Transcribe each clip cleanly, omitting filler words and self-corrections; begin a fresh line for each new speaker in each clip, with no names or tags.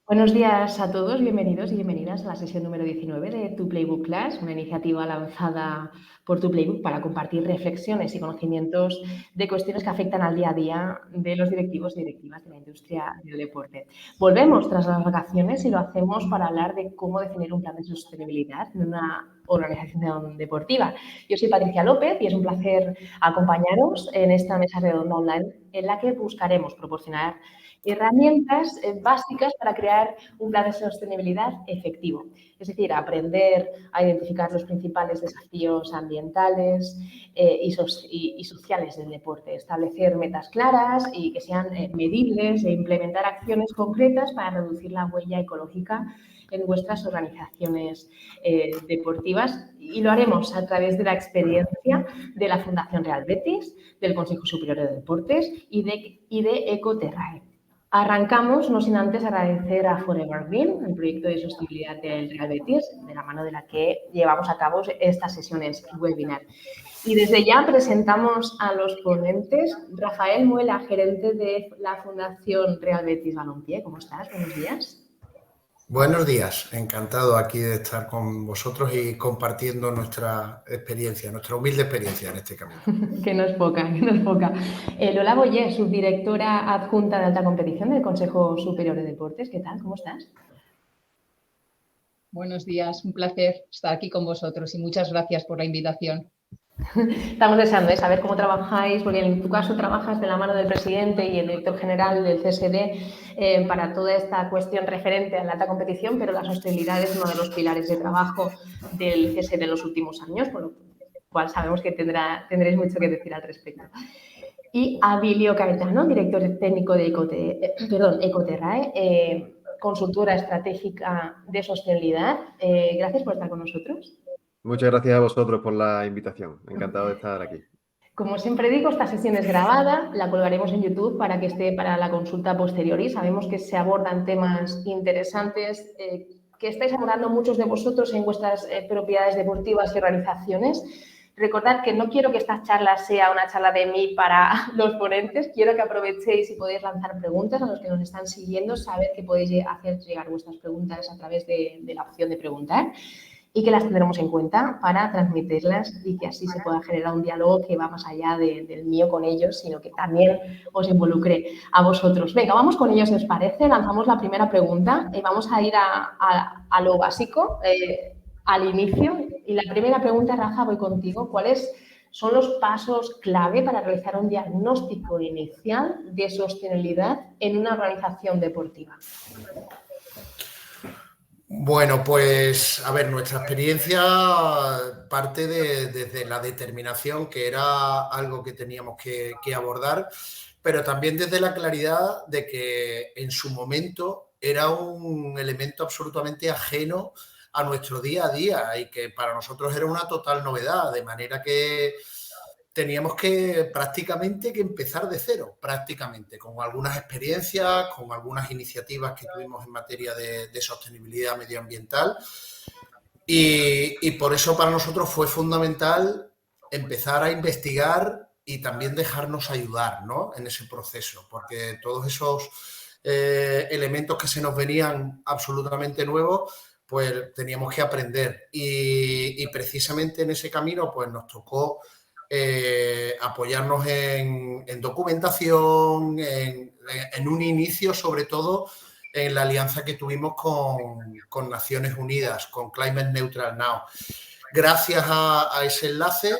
Buenos días a todos, bienvenidos y bienvenidas a la sesión número 19 de Tu Playbook Class, una iniciativa lanzada por Tu Playbook para compartir reflexiones y conocimientos de cuestiones que afectan al día a día de los directivos y directivas de la industria del deporte. Volvemos tras las vacaciones y lo hacemos para hablar de cómo definir un plan de sostenibilidad en una organización deportiva. Yo soy Patricia López y es un placer acompañaros en esta mesa redonda online en la que buscaremos proporcionar herramientas básicas para crear un plan de sostenibilidad efectivo. Es decir, aprender a identificar los principales desafíos ambientales y sociales del deporte, establecer metas claras y que sean medibles e implementar acciones concretas para reducir la huella ecológica en vuestras organizaciones deportivas, y lo haremos a través de la experiencia de la Fundación Real Betis, del Consejo Superior de Deportes y de Ecoterrae. Arrancamos, no sin antes agradecer a Forever Green, el proyecto de sostenibilidad del Real Betis, de la mano de la que llevamos a cabo estas sesiones webinar. Y desde ya presentamos a los ponentes. Rafael Muela, gerente de la Fundación Real Betis Balompié. ¿Cómo estás? Buenos días.
Buenos días, encantado aquí de estar con vosotros y compartiendo nuestra experiencia, nuestra humilde experiencia en este camino.
Que no es poca, que no es poca. Lola Boyer, subdirectora adjunta de alta competición del Consejo Superior de Deportes. ¿Qué tal? ¿Cómo estás?
Buenos días, un placer estar aquí con vosotros y muchas gracias por la invitación.
Estamos deseando saber cómo trabajáis, porque en tu caso trabajas de la mano del presidente y el director general del CSD para toda esta cuestión referente a la alta competición, pero la sostenibilidad es uno de los pilares de trabajo del CSD en los últimos años, por lo cual sabemos que tendréis mucho que decir al respecto. Y Abilio Caetano, director técnico de Ecoterrae, consultora estratégica de sostenibilidad. Gracias por estar con nosotros.
Muchas gracias a vosotros por la invitación. Encantado de estar aquí.
Como siempre digo, esta sesión es grabada, la colgaremos en YouTube para que esté para la consulta posterior y sabemos que se abordan temas interesantes que estáis abordando muchos de vosotros en vuestras propiedades deportivas y organizaciones. Recordad que no quiero que esta charla sea una charla de mí para los ponentes, quiero que aprovechéis y podéis lanzar preguntas a los que nos están siguiendo, saber que podéis hacer llegar vuestras preguntas a través de la opción de preguntar, y que las tendremos en cuenta para transmitirlas y que así se pueda generar un diálogo que va más allá del mío con ellos, sino que también os involucre a vosotros. Venga, vamos con ellos, si os parece. Lanzamos la primera pregunta y vamos a ir a lo básico, al inicio. Y la primera pregunta, Rafa, voy contigo. ¿Cuáles son los pasos clave para realizar un diagnóstico inicial de sostenibilidad en una organización deportiva?
Bueno, pues a ver, nuestra experiencia parte desde la determinación, que era algo que teníamos que abordar, pero también desde la claridad de que en su momento era un elemento absolutamente ajeno a nuestro día a día y que para nosotros era una total novedad, de manera que teníamos que prácticamente que empezar de cero, prácticamente, con algunas experiencias, con algunas iniciativas que tuvimos en materia de sostenibilidad medioambiental y por eso para nosotros fue fundamental empezar a investigar y también dejarnos ayudar, ¿no?, en ese proceso, porque todos esos elementos que se nos venían absolutamente nuevos, pues teníamos que aprender y precisamente en ese camino pues nos tocó apoyarnos en documentación, en un inicio sobre todo en la alianza que tuvimos con Naciones Unidas, con Climate Neutral Now. Gracias a ese enlace,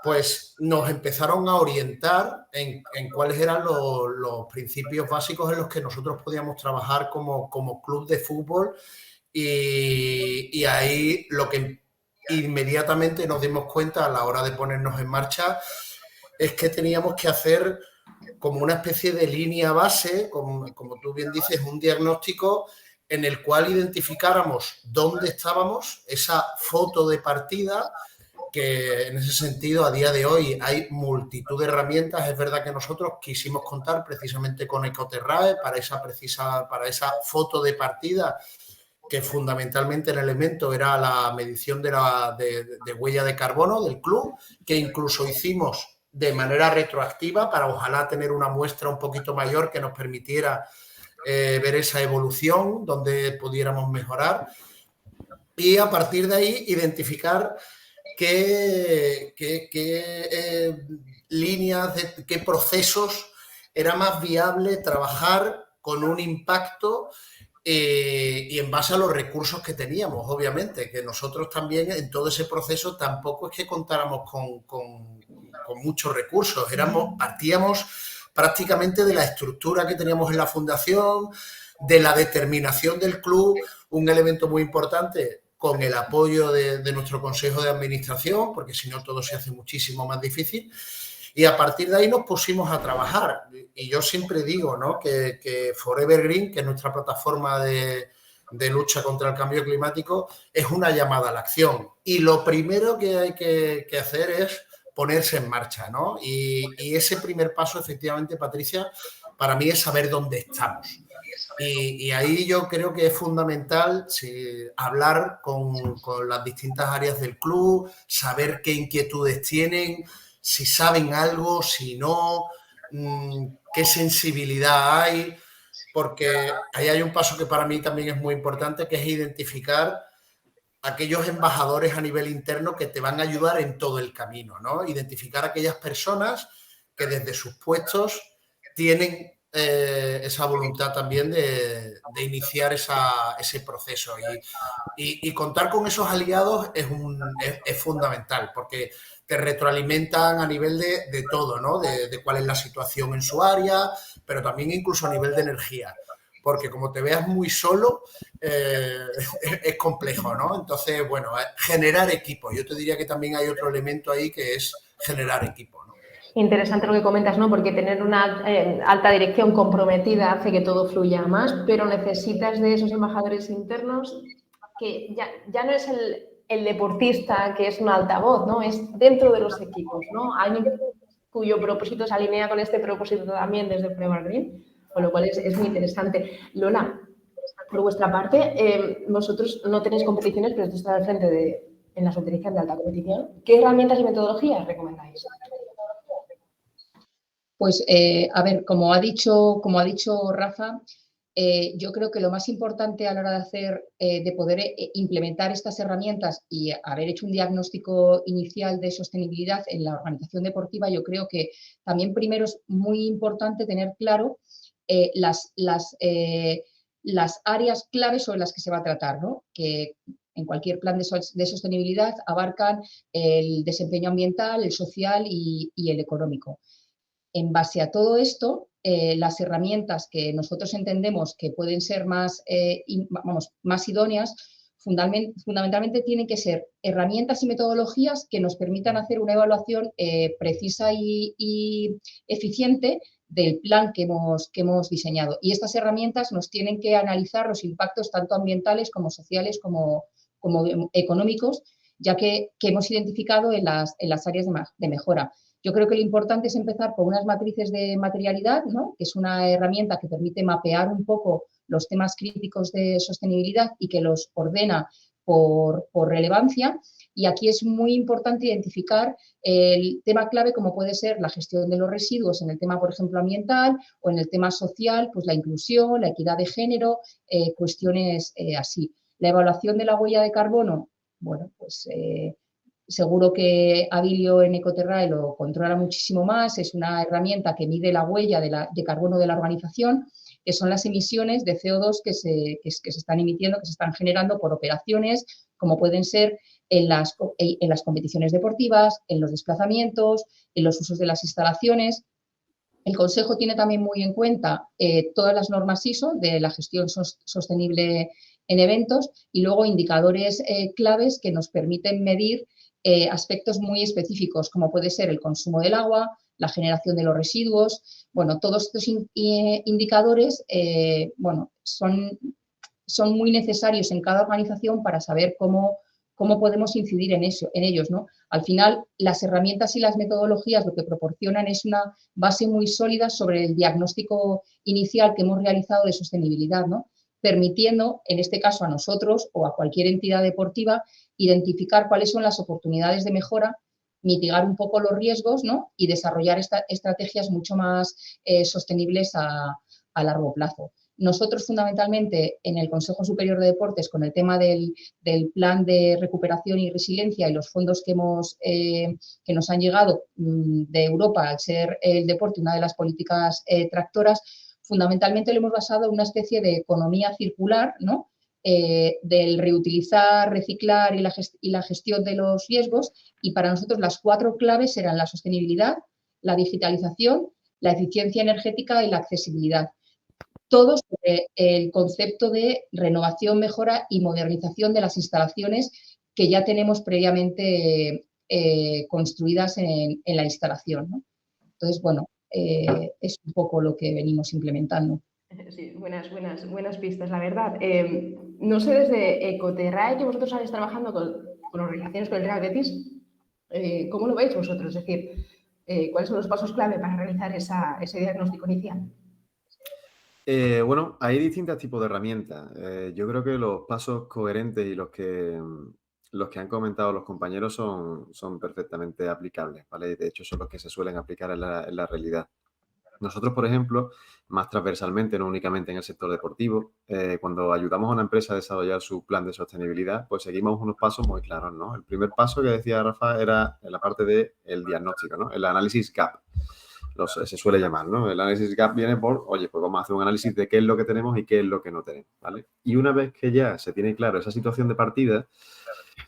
pues nos empezaron a orientar en cuáles eran los principios básicos en los que nosotros podíamos trabajar como club de fútbol y ahí lo que inmediatamente nos dimos cuenta a la hora de ponernos en marcha es que teníamos que hacer como una especie de línea base, como tú bien dices, un diagnóstico en el cual identificáramos dónde estábamos, esa foto de partida, que en ese sentido a día de hoy hay multitud de herramientas. Es verdad que nosotros quisimos contar precisamente con Ecoterrae para esa foto de partida, que fundamentalmente el elemento era la medición de huella de carbono del club, que incluso hicimos de manera retroactiva para ojalá tener una muestra un poquito mayor que nos permitiera ver esa evolución, donde pudiéramos mejorar y a partir de ahí identificar qué líneas, qué procesos era más viable trabajar con un impacto y en base a los recursos que teníamos, obviamente, que nosotros también en todo ese proceso tampoco es que contáramos con muchos recursos, partíamos prácticamente de la estructura que teníamos en la fundación, de la determinación del club, un elemento muy importante, con el apoyo de nuestro consejo de administración, porque si no todo se hace muchísimo más difícil. Y a partir de ahí nos pusimos a trabajar. Y yo siempre digo, ¿no?, que Forever Green, que es nuestra plataforma de lucha contra el cambio climático, es una llamada a la acción. Y lo primero que hay que hacer es ponerse en marcha, ¿no? Y ese primer paso, efectivamente, Patricia, para mí es saber dónde estamos. Y ahí yo creo que es fundamental hablar con las distintas áreas del club, saber qué inquietudes tienen, si saben algo, si no, qué sensibilidad hay, porque ahí hay un paso que para mí también es muy importante, que es identificar aquellos embajadores a nivel interno que te van a ayudar en todo el camino, ¿no? Identificar aquellas personas que desde sus puestos tienen esa voluntad también de iniciar ese proceso. Y contar con esos aliados es fundamental, porque te retroalimentan a nivel de todo, ¿no? De cuál es la situación en su área, pero también incluso a nivel de energía. Porque como te veas muy solo, es complejo, ¿no? Entonces, bueno, generar equipo. Yo te diría que también hay otro elemento ahí que es generar equipo, ¿no?
Interesante lo que comentas, ¿no? Porque tener una alta dirección comprometida hace que todo fluya más, pero necesitas de esos embajadores internos que ya no es el deportista que es un altavoz, ¿no? Es dentro de los equipos, ¿no? Alguien cuyo propósito se alinea con este propósito también desde Forever Green, con lo cual es muy interesante. Lola, por vuestra parte, vosotros no tenéis competiciones, pero esto está al frente en la subdirección de alta competición. ¿Qué herramientas y metodologías recomendáis?
Pues, a ver, como ha dicho Rafa, yo creo que lo más importante a la hora de poder implementar estas herramientas y haber hecho un diagnóstico inicial de sostenibilidad en la organización deportiva, yo creo que también primero es muy importante tener claro las áreas claves sobre las que se va a tratar, ¿no? Que en cualquier plan de sostenibilidad abarcan el desempeño ambiental, el social y el económico. En base a todo esto, las herramientas que nosotros entendemos que pueden ser más idóneas, fundamentalmente tienen que ser herramientas y metodologías que nos permitan hacer una evaluación precisa y eficiente del plan que hemos diseñado. Y estas herramientas nos tienen que analizar los impactos tanto ambientales como sociales como económicos, ya que hemos identificado en las áreas de mejora. Yo creo que lo importante es empezar con unas matrices de materialidad, ¿no?, que es una herramienta que permite mapear un poco los temas críticos de sostenibilidad y que los ordena por relevancia. Y aquí es muy importante identificar el tema clave como puede ser la gestión de los residuos en el tema, por ejemplo, ambiental, o en el tema social, pues la inclusión, la equidad de género, cuestiones así. La evaluación de la huella de carbono, bueno, pues seguro que Abilio en Ecoterrae lo controla muchísimo más. Es una herramienta que mide la huella de carbono de la organización, que son las emisiones de CO2 que se están emitiendo, que se están generando por operaciones, como pueden ser en las competiciones deportivas, en los desplazamientos, en los usos de las instalaciones. El Consejo tiene también muy en cuenta todas las normas ISO de la gestión sostenible en eventos y luego indicadores claves que nos permiten medir aspectos muy específicos, como puede ser el consumo del agua, la generación de los residuos. Bueno, todos estos indicadores son muy necesarios en cada organización para saber cómo podemos incidir en ellos, ¿no? Al final, las herramientas y las metodologías lo que proporcionan es una base muy sólida sobre el diagnóstico inicial que hemos realizado de sostenibilidad, ¿no?, permitiendo, en este caso a nosotros o a cualquier entidad deportiva, identificar cuáles son las oportunidades de mejora, mitigar un poco los riesgos, ¿no?, y desarrollar estrategias mucho más sostenibles a largo plazo. Nosotros, fundamentalmente, en el Consejo Superior de Deportes, con el tema del plan de recuperación y resiliencia y los fondos que nos han llegado de Europa, al ser el deporte una de las políticas tractoras, fundamentalmente lo hemos basado en una especie de economía circular, ¿no? Del reutilizar, reciclar y la gestión de los riesgos. Y para nosotros las 4 claves eran la sostenibilidad, la digitalización, la eficiencia energética y la accesibilidad. Todo sobre el concepto de renovación, mejora y modernización de las instalaciones que ya tenemos previamente construidas en la instalación, ¿no? Entonces, bueno, es un poco lo que venimos implementando.
Sí, buenas pistas, la verdad. No sé, desde Ecoterrae, que vosotros estáis trabajando con organizaciones con el Real Betis, ¿cómo lo veis vosotros? Es decir, ¿cuáles son los pasos clave para realizar ese diagnóstico inicial?
Bueno, hay distintos tipos de herramientas. Yo creo que los pasos coherentes y los que han comentado los compañeros son perfectamente aplicables, ¿vale? De hecho, son los que se suelen aplicar en la realidad. Nosotros, por ejemplo, más transversalmente, no únicamente en el sector deportivo, cuando ayudamos a una empresa a desarrollar su plan de sostenibilidad, pues seguimos unos pasos muy claros, ¿no? El primer paso que decía Rafa era en la parte del diagnóstico, ¿no? El análisis gap. Se suele llamar, ¿no? El análisis gap viene por, oye, pues vamos a hacer un análisis de qué es lo que tenemos y qué es lo que no tenemos, ¿vale? Y una vez que ya se tiene claro esa situación de partida,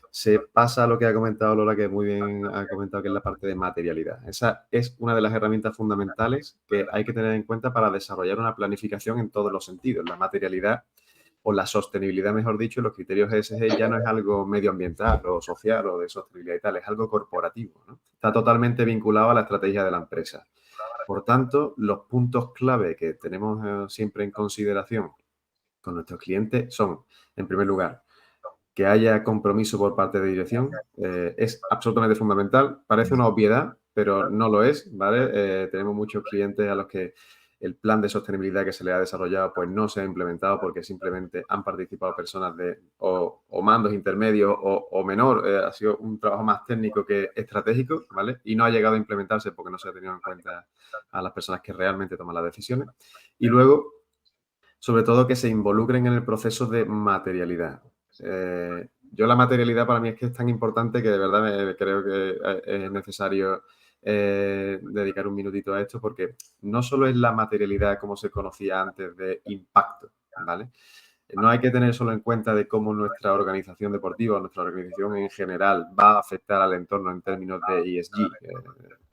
se pasa a lo que ha comentado Lola, que muy bien ha comentado, que es la parte de materialidad. Esa es una de las herramientas fundamentales que hay que tener en cuenta para desarrollar una planificación en todos los sentidos. La materialidad o la sostenibilidad, mejor dicho, los criterios ESG ya no es algo medioambiental o social o de sostenibilidad y tal, es algo corporativo, ¿no? Está totalmente vinculado a la estrategia de la empresa. Por tanto, los puntos clave que tenemos siempre en consideración con nuestros clientes son, en primer lugar, que haya compromiso por parte de dirección. Es absolutamente fundamental. Parece una obviedad, pero no lo es, ¿vale? Tenemos muchos clientes a los que el plan de sostenibilidad que se le ha desarrollado pues no se ha implementado porque simplemente han participado personas o mandos intermedios o menor. Ha sido un trabajo más técnico que estratégico, ¿vale? Y no ha llegado a implementarse porque no se ha tenido en cuenta a las personas que realmente toman las decisiones. Y luego, sobre todo, que se involucren en el proceso de materialidad. Yo la materialidad para mí es que es tan importante que de verdad creo que es necesario dedicar un minutito a esto, porque no solo es la materialidad como se conocía antes de impacto, ¿vale? No hay que tener solo en cuenta de cómo nuestra organización deportiva, nuestra organización en general va a afectar al entorno en términos de ESG,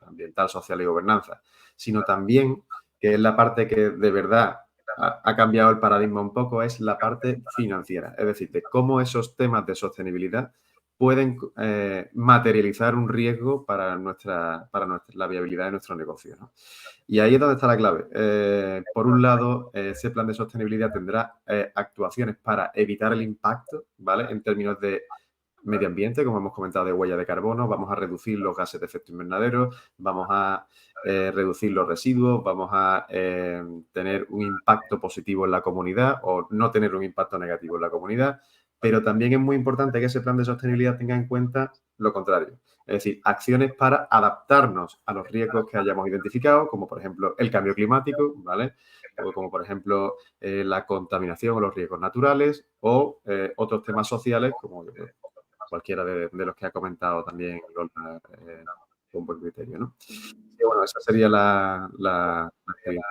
ambiental, social y gobernanza, sino también que es la parte que de verdad ha cambiado el paradigma un poco, es la parte financiera, es decir, de cómo esos temas de sostenibilidad pueden materializar un riesgo para la viabilidad de nuestro negocio, ¿no? Y ahí es donde está la clave. Por un lado, ese plan de sostenibilidad tendrá actuaciones para evitar el impacto, ¿vale? En términos de medio ambiente, como hemos comentado, de huella de carbono, vamos a reducir los gases de efecto invernadero, vamos a reducir los residuos, vamos a tener un impacto positivo en la comunidad o no tener un impacto negativo en la comunidad, pero también es muy importante que ese plan de sostenibilidad tenga en cuenta lo contrario, es decir, acciones para adaptarnos a los riesgos que hayamos identificado, como por ejemplo el cambio climático, ¿vale? O como por ejemplo la contaminación o los riesgos naturales o otros temas sociales como cualquiera de los que ha comentado también Lola, con buen criterio, ¿no? Y bueno, esa sería la experiencia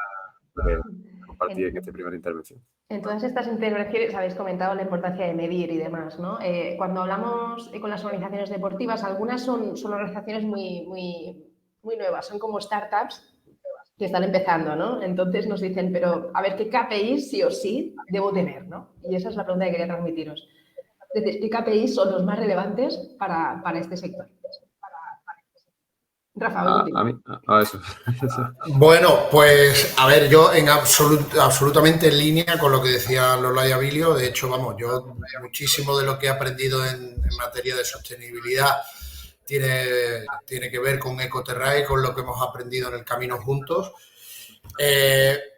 que compartir en esta primera intervención.
En todas estas intervenciones habéis comentado la importancia de medir y demás, ¿no? Cuando hablamos con las organizaciones deportivas, algunas son organizaciones muy nuevas, son como startups que están empezando, ¿no? Entonces nos dicen, pero a ver, ¿qué KPIs sí o sí debo tener, ¿no? Y esa es la pregunta que quería transmitiros. Es decir, ¿qué KPIs son los más relevantes para este sector? Rafa,
eso.
Bueno, pues a ver, yo absolutamente en línea con lo que decía Lola y Abilio. De hecho, vamos, yo muchísimo de lo que he aprendido en materia de sostenibilidad tiene que ver con Ecoterrae, con lo que hemos aprendido en el camino juntos.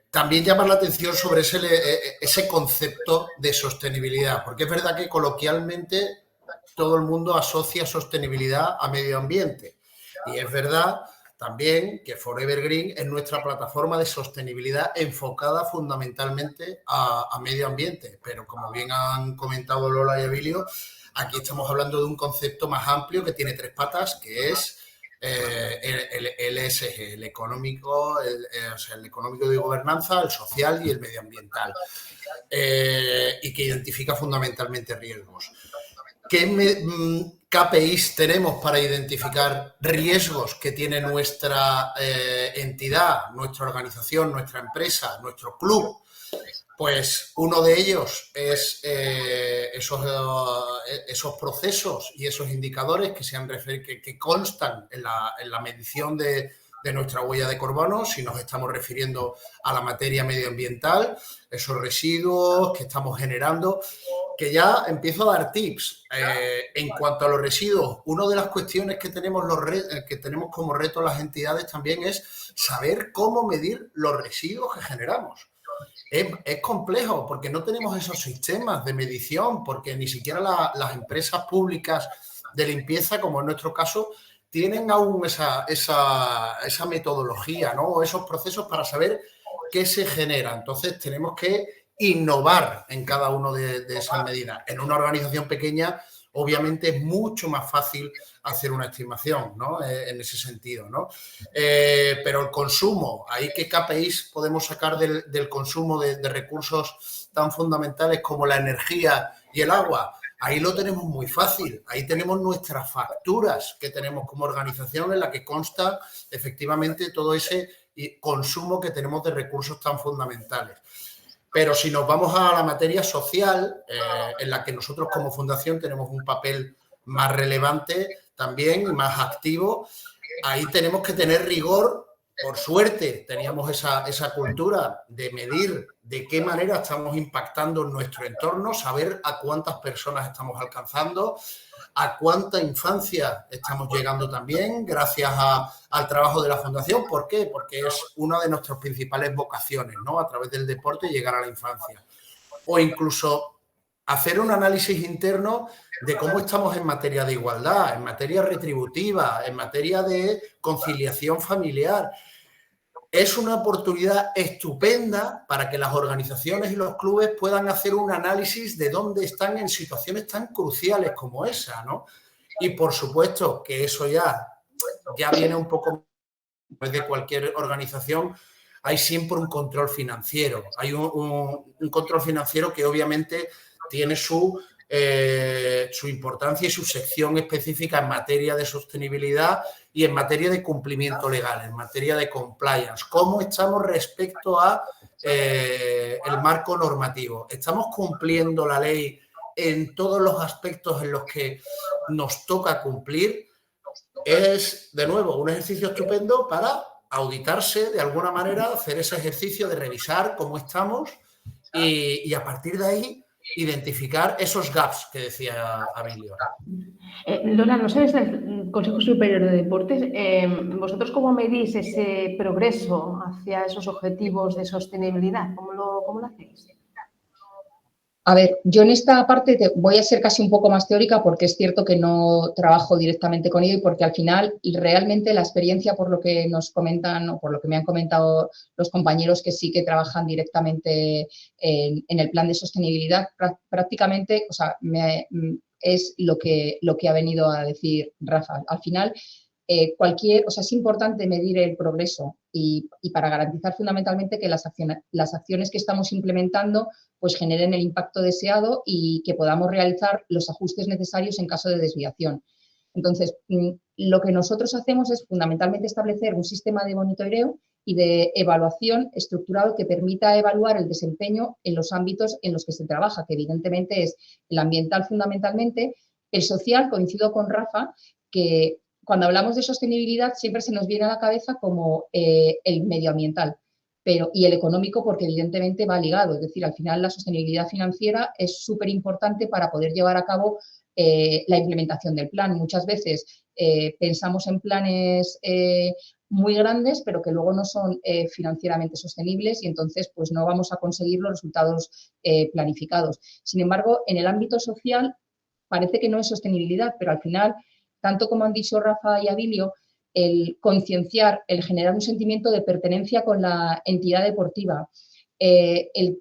También llama la atención sobre ese concepto de sostenibilidad, porque es verdad que coloquialmente todo el mundo asocia sostenibilidad a medio ambiente. Y es verdad también que Forever Green es nuestra plataforma de sostenibilidad enfocada fundamentalmente a medio ambiente. Pero como bien han comentado Lola y Abilio, aquí estamos hablando de un concepto más amplio que tiene 3 patas, que es el ESG, el económico, el económico de gobernanza, el social y el medioambiental, y que identifica fundamentalmente riesgos. ¿Qué KPIs tenemos para identificar riesgos que tiene nuestra entidad, nuestra organización, nuestra empresa, nuestro club? Pues uno de ellos es esos procesos y esos indicadores que constan en la medición de nuestra huella de carbono, si nos estamos refiriendo a la materia medioambiental, esos residuos que estamos generando, que ya empiezo a dar tips. En cuanto a los residuos, una de las cuestiones que tenemos como reto las entidades también es saber cómo medir los residuos que generamos. Es complejo porque no tenemos esos sistemas de medición, porque ni siquiera las empresas públicas de limpieza, como en nuestro caso, tienen aún esa metodología, ¿no? Esos procesos para saber qué se genera. Entonces tenemos que innovar en cada una de esas medidas. En una organización pequeña, obviamente, es mucho más fácil hacer una estimación, ¿no? En ese sentido, ¿no? Pero el consumo, ¿ahí qué KPIs podemos sacar del consumo de recursos tan fundamentales como la energía y el agua? Ahí lo tenemos muy fácil. Ahí tenemos nuestras facturas que tenemos como organización en la que consta efectivamente todo ese consumo que tenemos de recursos tan fundamentales. Pero si nos vamos a la materia social, en la que nosotros como fundación tenemos un papel más relevante también y más activo, ahí tenemos que tener rigor. Por suerte teníamos esa cultura de medir de qué manera estamos impactando en nuestro entorno, saber a cuántas personas estamos alcanzando, a cuánta infancia estamos llegando también gracias al trabajo de la Fundación. ¿Por qué? Porque es una de nuestras principales vocaciones, ¿no? A través del deporte llegar a la infancia. O incluso hacer un análisis interno de cómo estamos en materia de igualdad, en materia retributiva, en materia de conciliación familiar. Es una oportunidad estupenda para que las organizaciones y los clubes puedan hacer un análisis de dónde están en situaciones tan cruciales como esa, ¿no? Y por supuesto que eso ya viene un poco de cualquier organización. Hay siempre un control financiero. Hay un control financiero que obviamente tiene su importancia y su sección específica en materia de sostenibilidad y en materia de cumplimiento legal, en materia de compliance. ¿Cómo estamos respecto a el marco normativo? ¿Estamos cumpliendo la ley en todos los aspectos en los que nos toca cumplir? Es, de nuevo, un ejercicio estupendo para auditarse de alguna manera, hacer ese ejercicio de revisar cómo estamos y a partir de ahí identificar esos gaps que decía Abilio.
Lola, no sé, desde el Consejo Superior de Deportes, ¿vosotros cómo medís ese progreso hacia esos objetivos de sostenibilidad? ¿Cómo lo hacéis?
A ver, yo en esta parte voy a ser casi un poco más teórica porque es cierto que no trabajo directamente con ello y porque al final realmente la experiencia, por lo que nos comentan o por lo que me han comentado los compañeros que sí que trabajan directamente en el plan de sostenibilidad, prácticamente, o sea, es lo que ha venido a decir Rafa. Al final, es importante medir el progreso y para garantizar fundamentalmente que las acciones que estamos implementando pues generen el impacto deseado y que podamos realizar los ajustes necesarios en caso de desviación. Entonces, lo que nosotros hacemos es fundamentalmente establecer un sistema de monitoreo y de evaluación estructurado que permita evaluar el desempeño en los ámbitos en los que se trabaja, que evidentemente es el ambiental fundamentalmente, el social, coincido con Rafa, que cuando hablamos de sostenibilidad siempre se nos viene a la cabeza como el medioambiental, y el económico porque evidentemente va ligado. Es decir, al final la sostenibilidad financiera es súper importante para poder llevar a cabo la implementación del plan. Muchas veces pensamos en planes muy grandes, pero que luego no son financieramente sostenibles y entonces pues no vamos a conseguir los resultados planificados. Sin embargo, en el ámbito social parece que no es sostenibilidad, pero al final, tanto como han dicho Rafa y Abilio, el concienciar, el generar un sentimiento de pertenencia con la entidad deportiva, el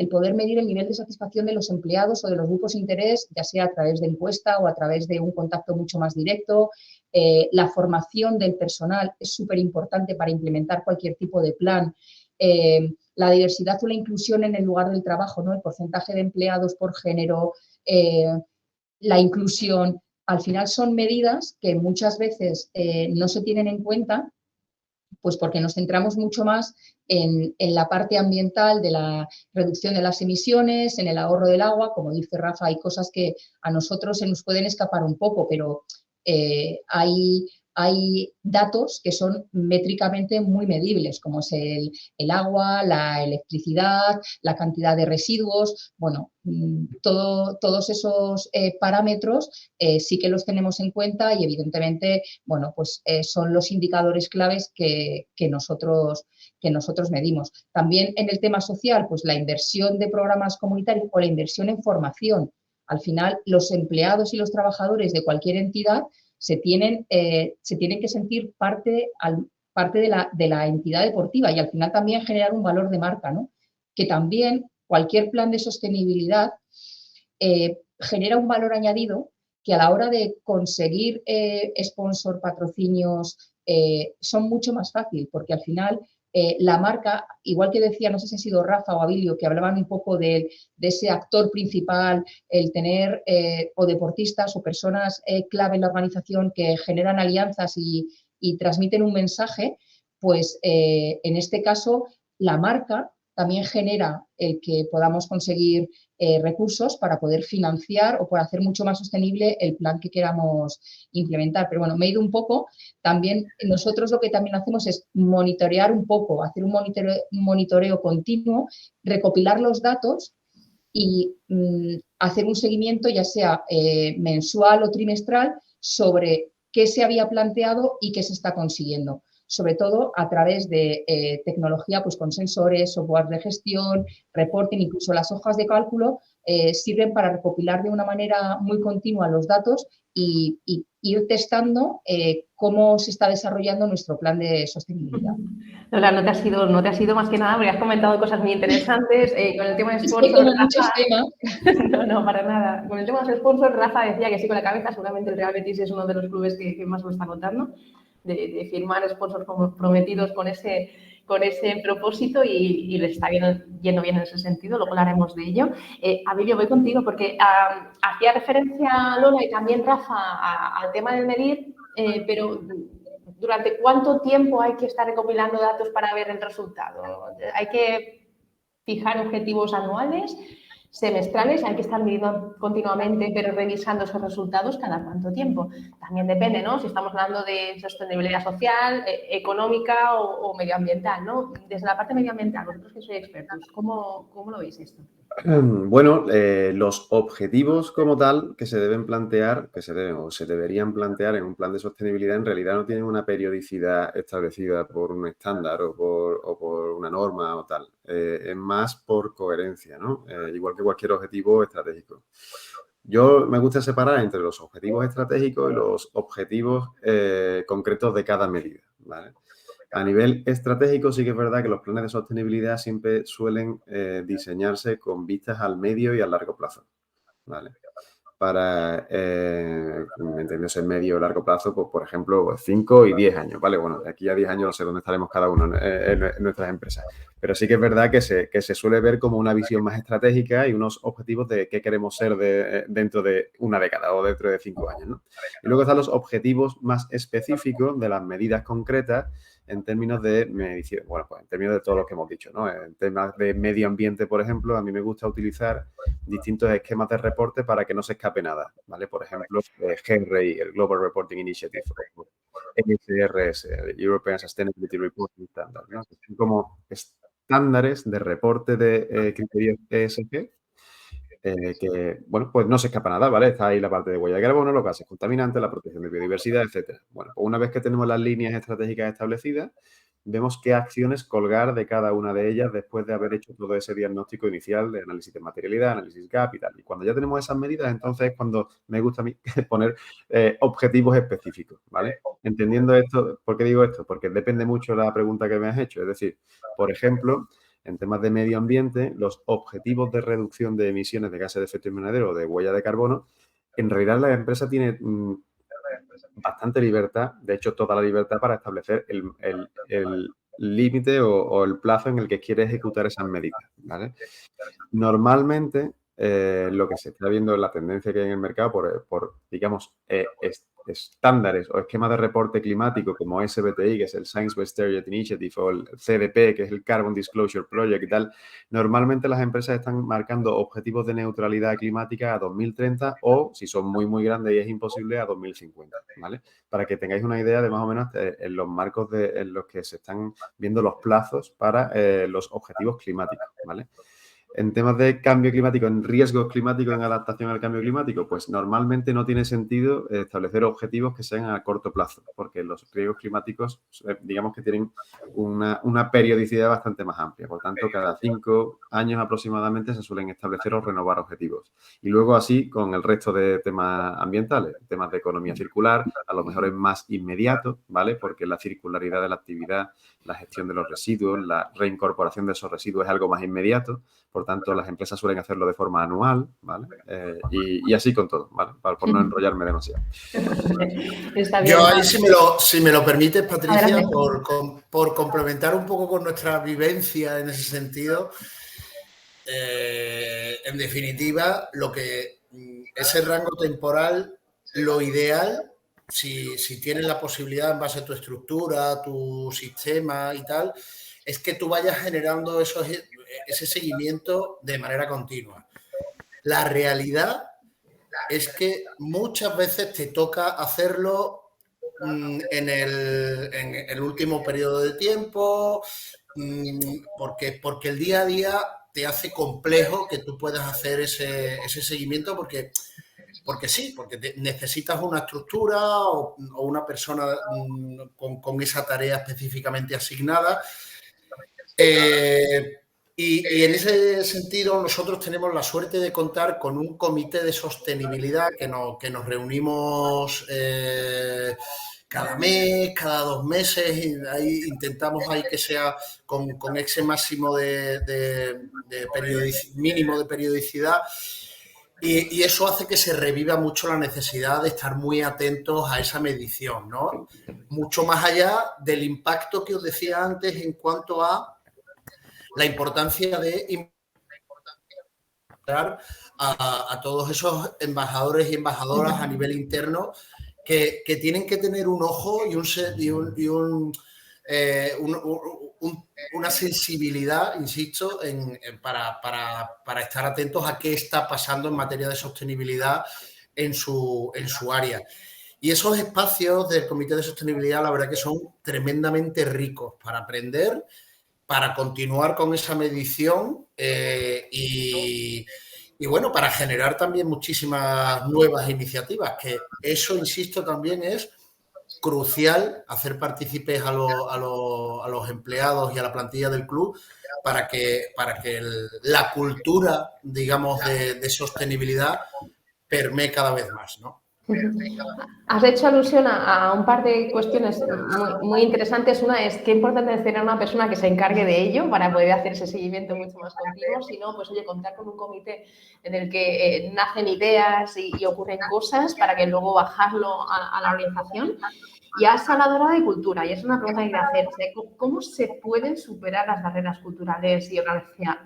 poder medir el nivel de satisfacción de los empleados o de los grupos de interés, ya sea a través de encuesta o a través de un contacto mucho más directo. La formación del personal es súper importante para implementar cualquier tipo de plan. La diversidad o la inclusión en el lugar del trabajo, ¿no? El porcentaje de empleados por género, la inclusión, al final son medidas que muchas veces no se tienen en cuenta, pues porque nos centramos mucho más en la parte ambiental de la reducción de las emisiones, en el ahorro del agua. Como dice Rafa, hay cosas que a nosotros se nos pueden escapar un poco, pero hay datos que son métricamente muy medibles, como es el agua, la electricidad, la cantidad de residuos. Bueno, todos esos parámetros sí que los tenemos en cuenta y evidentemente, bueno, pues son los indicadores claves que nosotros medimos. También en el tema social, pues la inversión de programas comunitarios o la inversión en formación. Al final, los empleados y los trabajadores de cualquier entidad se tienen que sentir parte de la entidad deportiva y al final también generar un valor de marca, ¿no? Que también cualquier plan de sostenibilidad genera un valor añadido que a la hora de conseguir sponsor, patrocinios, son mucho más fácil, porque al final la marca, igual que decía, no sé si ha sido Rafa o Abilio, que hablaban un poco de ese actor principal, el tener o deportistas o personas clave en la organización que generan alianzas y transmiten un mensaje, pues en este caso la marca también genera el que podamos conseguir recursos para poder financiar o para hacer mucho más sostenible el plan que queramos implementar. Pero bueno, me he ido un poco. También nosotros lo que también hacemos es monitorear un poco, hacer un monitoreo continuo, recopilar los datos y hacer un seguimiento, ya sea mensual o trimestral, sobre qué se había planteado y qué se está consiguiendo. Sobre todo a través de tecnología, pues con sensores, software de gestión, reporting, incluso las hojas de cálculo, sirven para recopilar de una manera muy continua los datos y ir testando cómo se está desarrollando nuestro plan de sostenibilidad.
Lola, no te ha sido más que nada, porque has comentado cosas muy interesantes con el tema de sponsor.
Es que como muchos temas.
No, para nada. Con el tema de sponsor, Rafa decía que sí con la cabeza, seguramente el Real Betis es uno de los clubes que más lo está contando, de firmar sponsors comprometidos con ese propósito y le está yendo bien en ese sentido, luego hablaremos de ello. Abilio, voy contigo porque hacía referencia Lola y también Rafa al tema del medir, pero ¿durante cuánto tiempo hay que estar recopilando datos para ver el resultado? ¿Hay que fijar objetivos anuales, semestrales? ¿Hay que estar midiendo continuamente, pero revisando esos resultados cada cuánto tiempo? También depende, ¿no? Si estamos hablando de sostenibilidad social, económica o medioambiental, ¿no? Desde la parte medioambiental, vosotros que sois expertos, ¿cómo lo veis esto?
Bueno, los objetivos como tal que se deben plantear, que se deberían plantear en un plan de sostenibilidad, en realidad no tienen una periodicidad establecida por un estándar o por una norma o tal. Es más por coherencia, ¿no? Igual que cualquier objetivo estratégico. Yo me gusta separar entre los objetivos estratégicos y los objetivos concretos de cada medida, ¿vale? A nivel estratégico sí que es verdad que los planes de sostenibilidad siempre suelen diseñarse con vistas al medio y al largo plazo, ¿vale? Para, entendiéndose medio o largo plazo, pues por ejemplo 5 y 10 años, ¿vale? Bueno, de aquí a 10 años no sé dónde estaremos cada uno en nuestras empresas, pero sí que es verdad que se suele ver como una visión más estratégica y unos objetivos de qué queremos ser dentro de una década o dentro de 5 años, ¿no? Y luego están los objetivos más específicos de las medidas concretas en términos de medición, bueno, pues en términos de todo lo que hemos dicho, ¿no? En temas de medio ambiente, por ejemplo, a mí me gusta utilizar distintos esquemas de reporte para que no se escape nada, ¿vale? Por ejemplo, GRI, el Global Reporting Initiative, NSRS, el European Sustainability Reporting Standard, ¿no? Son como estándares de reporte de criterios ESG que, bueno, pues no se escapa nada, ¿vale? Está ahí la parte de huella de carbono, los gases contaminantes, la protección de biodiversidad, etcétera. Bueno, pues una vez que tenemos las líneas estratégicas establecidas, vemos qué acciones colgar de cada una de ellas después de haber hecho todo ese diagnóstico inicial de análisis de materialidad, análisis gap y tal. Y cuando ya tenemos esas medidas, entonces es cuando me gusta a mí poner objetivos específicos, ¿vale? Entendiendo esto, ¿por qué digo esto? Porque depende mucho de la pregunta que me has hecho. Es decir, por ejemplo, en temas de medio ambiente, los objetivos de reducción de emisiones de gases de efecto invernadero o de huella de carbono, en realidad la empresa tiene bastante libertad, de hecho toda la libertad para establecer el límite o el plazo en el que quiere ejecutar esas medidas, ¿vale? Normalmente, lo que se está viendo en la tendencia que hay en el mercado por digamos, estándares o esquemas de reporte climático como SBTI, que es el Science Based Targets initiative, o el CDP, que es el Carbon Disclosure Project y tal, normalmente las empresas están marcando objetivos de neutralidad climática a 2030 o, si son muy, muy grandes y es imposible, a 2050, ¿vale? Para que tengáis una idea de más o menos en los marcos en los que se están viendo los plazos para los objetivos climáticos, ¿vale? En temas de cambio climático, en riesgos climáticos, en adaptación al cambio climático, pues normalmente no tiene sentido establecer objetivos que sean a corto plazo, porque los riesgos climáticos, digamos que tienen una periodicidad bastante más amplia. Por tanto, cada 5 años aproximadamente se suelen establecer o renovar objetivos. Y luego así con el resto de temas ambientales, temas de economía circular, a lo mejor es más inmediato, ¿vale? Porque la circularidad de la actividad, la gestión de los residuos, la reincorporación de esos residuos es algo más inmediato. Por tanto, las empresas suelen hacerlo de forma anual, ¿vale? Y así con todo, ¿vale? Por no enrollarme demasiado.
Está bien.
Yo ahí, si me lo permites, Patricia,
Adelante.
por complementar un poco con nuestra vivencia en ese sentido, en definitiva, ese rango temporal, lo ideal, si tienes la posibilidad en base a tu estructura, tu sistema y tal, es que tú vayas generando ese seguimiento de manera continua. La realidad es que muchas veces te toca hacerlo en el último periodo de tiempo, porque el día a día te hace complejo que tú puedas hacer ese seguimiento porque sí, porque necesitas una estructura o una persona con esa tarea específicamente asignada. Y en ese sentido nosotros tenemos la suerte de contar con un comité de sostenibilidad que nos reunimos cada mes, cada 2 meses, y ahí intentamos que sea con ese máximo mínimo de periodicidad. Y eso hace que se reviva mucho la necesidad de estar muy atentos a esa medición, ¿no? Mucho más allá del impacto que os decía antes en cuanto a la importancia de involucrar a todos esos embajadores y embajadoras a nivel interno que tienen que tener un ojo y una sensibilidad, insisto, para estar atentos a qué está pasando en materia de sostenibilidad en su área. Y esos espacios del Comité de Sostenibilidad, la verdad que son tremendamente ricos para aprender, para continuar con esa medición y bueno, para generar también muchísimas nuevas iniciativas, que eso, insisto, también es crucial, hacer partícipes a los empleados y a la plantilla del club para que la cultura, digamos, de sostenibilidad permee cada vez más, ¿no?
Has hecho alusión a un par de cuestiones muy interesantes. Una es qué importante es tener una persona que se encargue de ello para poder hacer ese seguimiento mucho más continuo. Si no, pues oye, contar con un comité en el que nacen ideas y ocurren cosas para que luego bajarlo a la organización. Y has hablado ahora de cultura, y es una pregunta que quiero hacer. ¿Cómo se pueden superar las barreras culturales y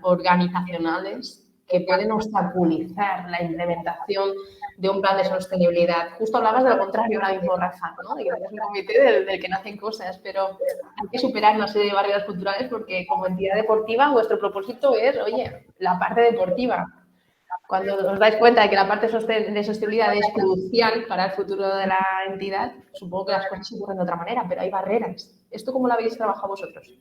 organizacionales que pueden obstaculizar la implementación de un plan de sostenibilidad? Justo hablabas de lo contrario ahora mismo, Rafa, ¿no? De que es un comité del que nacen cosas, pero hay que superar una serie de barreras culturales porque como entidad deportiva vuestro propósito es, oye, la parte deportiva. Cuando os dais cuenta de que la parte de sostenibilidad es crucial para el futuro de la entidad, supongo que las cosas se ocurren de otra manera, pero hay barreras. ¿Esto cómo lo habéis trabajado vosotros?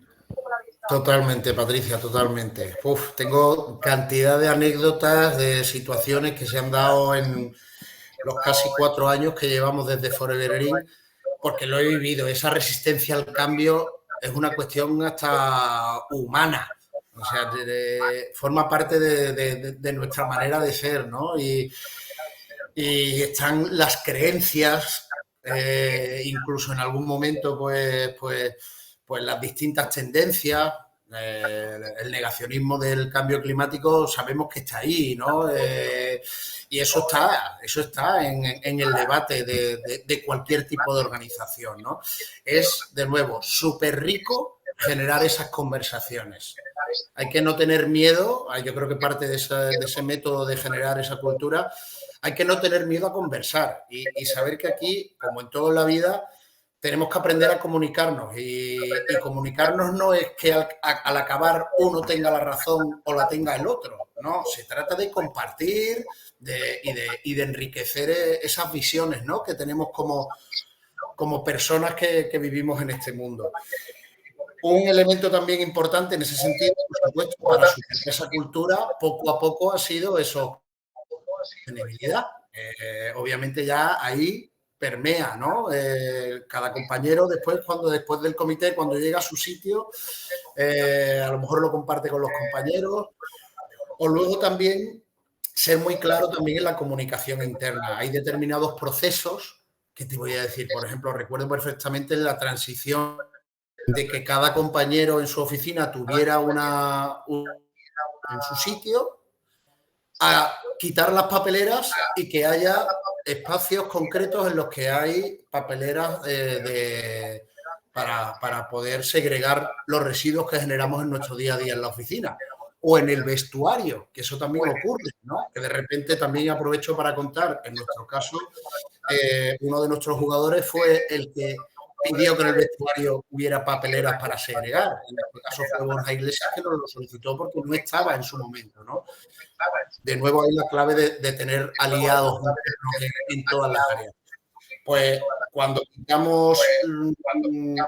Totalmente, Patricia, totalmente. Tengo cantidad de anécdotas, de situaciones que se han dado en los casi 4 años que llevamos desde Forever Green, porque lo he vivido. Esa resistencia al cambio es una cuestión hasta humana. O sea, forma parte de nuestra manera de ser, ¿no? Y están las creencias, incluso en algún momento, pues las distintas tendencias, el negacionismo del cambio climático, sabemos que está ahí, ¿no? Y eso está en el debate de cualquier tipo de organización, ¿no? Es, de nuevo, súper rico generar esas conversaciones. Hay que no tener miedo, yo creo que parte de ese método de generar esa cultura, hay que no tener miedo a conversar y saber que aquí, como en toda la vida, tenemos que aprender a comunicarnos y comunicarnos no es que al acabar uno tenga la razón o la tenga el otro, no, se trata de compartir y de enriquecer esas visiones, ¿no?, que tenemos como personas que vivimos en este mundo. Un elemento también importante en ese sentido, por supuesto, para superar esa cultura, poco a poco ha sido eso, sostenibilidad. Obviamente ya ahí permea, ¿no? Cada compañero después del comité, cuando llega a su sitio, a lo mejor lo comparte con los compañeros, o luego también ser muy claro también en la comunicación interna. Hay determinados procesos que te voy a decir, por ejemplo, recuerdo perfectamente la transición de que cada compañero en su oficina tuviera en su sitio, a quitar las papeleras y que haya espacios concretos en los que hay papeleras para poder segregar los residuos que generamos en nuestro día a día en la oficina. O en el vestuario, que eso también ocurre, ¿no? Que de repente también aprovecho para contar, en nuestro caso, uno de nuestros jugadores fue el que pidió que en el vestuario hubiera papeleras para segregar. En este caso fue Borja Iglesias, que nos lo solicitó porque no estaba en su momento, ¿no? De nuevo, hay la clave de tener aliados en todas las áreas. Pues cuando hicimos una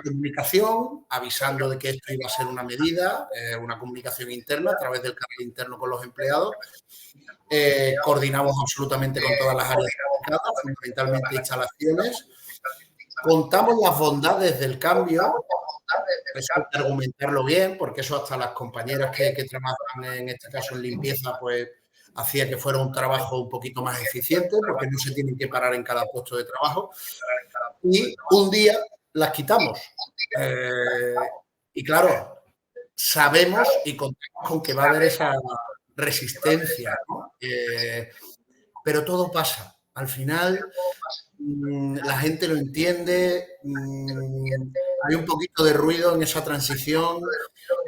comunicación avisando de que esto iba a ser una medida, una comunicación interna a través del canal interno con los empleados, coordinamos absolutamente con todas las áreas implicadas, fundamentalmente instalaciones, contamos las bondades del cambio, eso hay que argumentarlo bien, porque eso hasta las compañeras que trabajan en este caso en limpieza, pues hacía que fuera un trabajo un poquito más eficiente, porque no se tienen que parar en cada puesto de trabajo. Y un día las quitamos. Y claro, sabemos y contamos con que va a haber esa resistencia, ¿no? Pero todo pasa. Al final, la gente lo entiende, hay un poquito de ruido en esa transición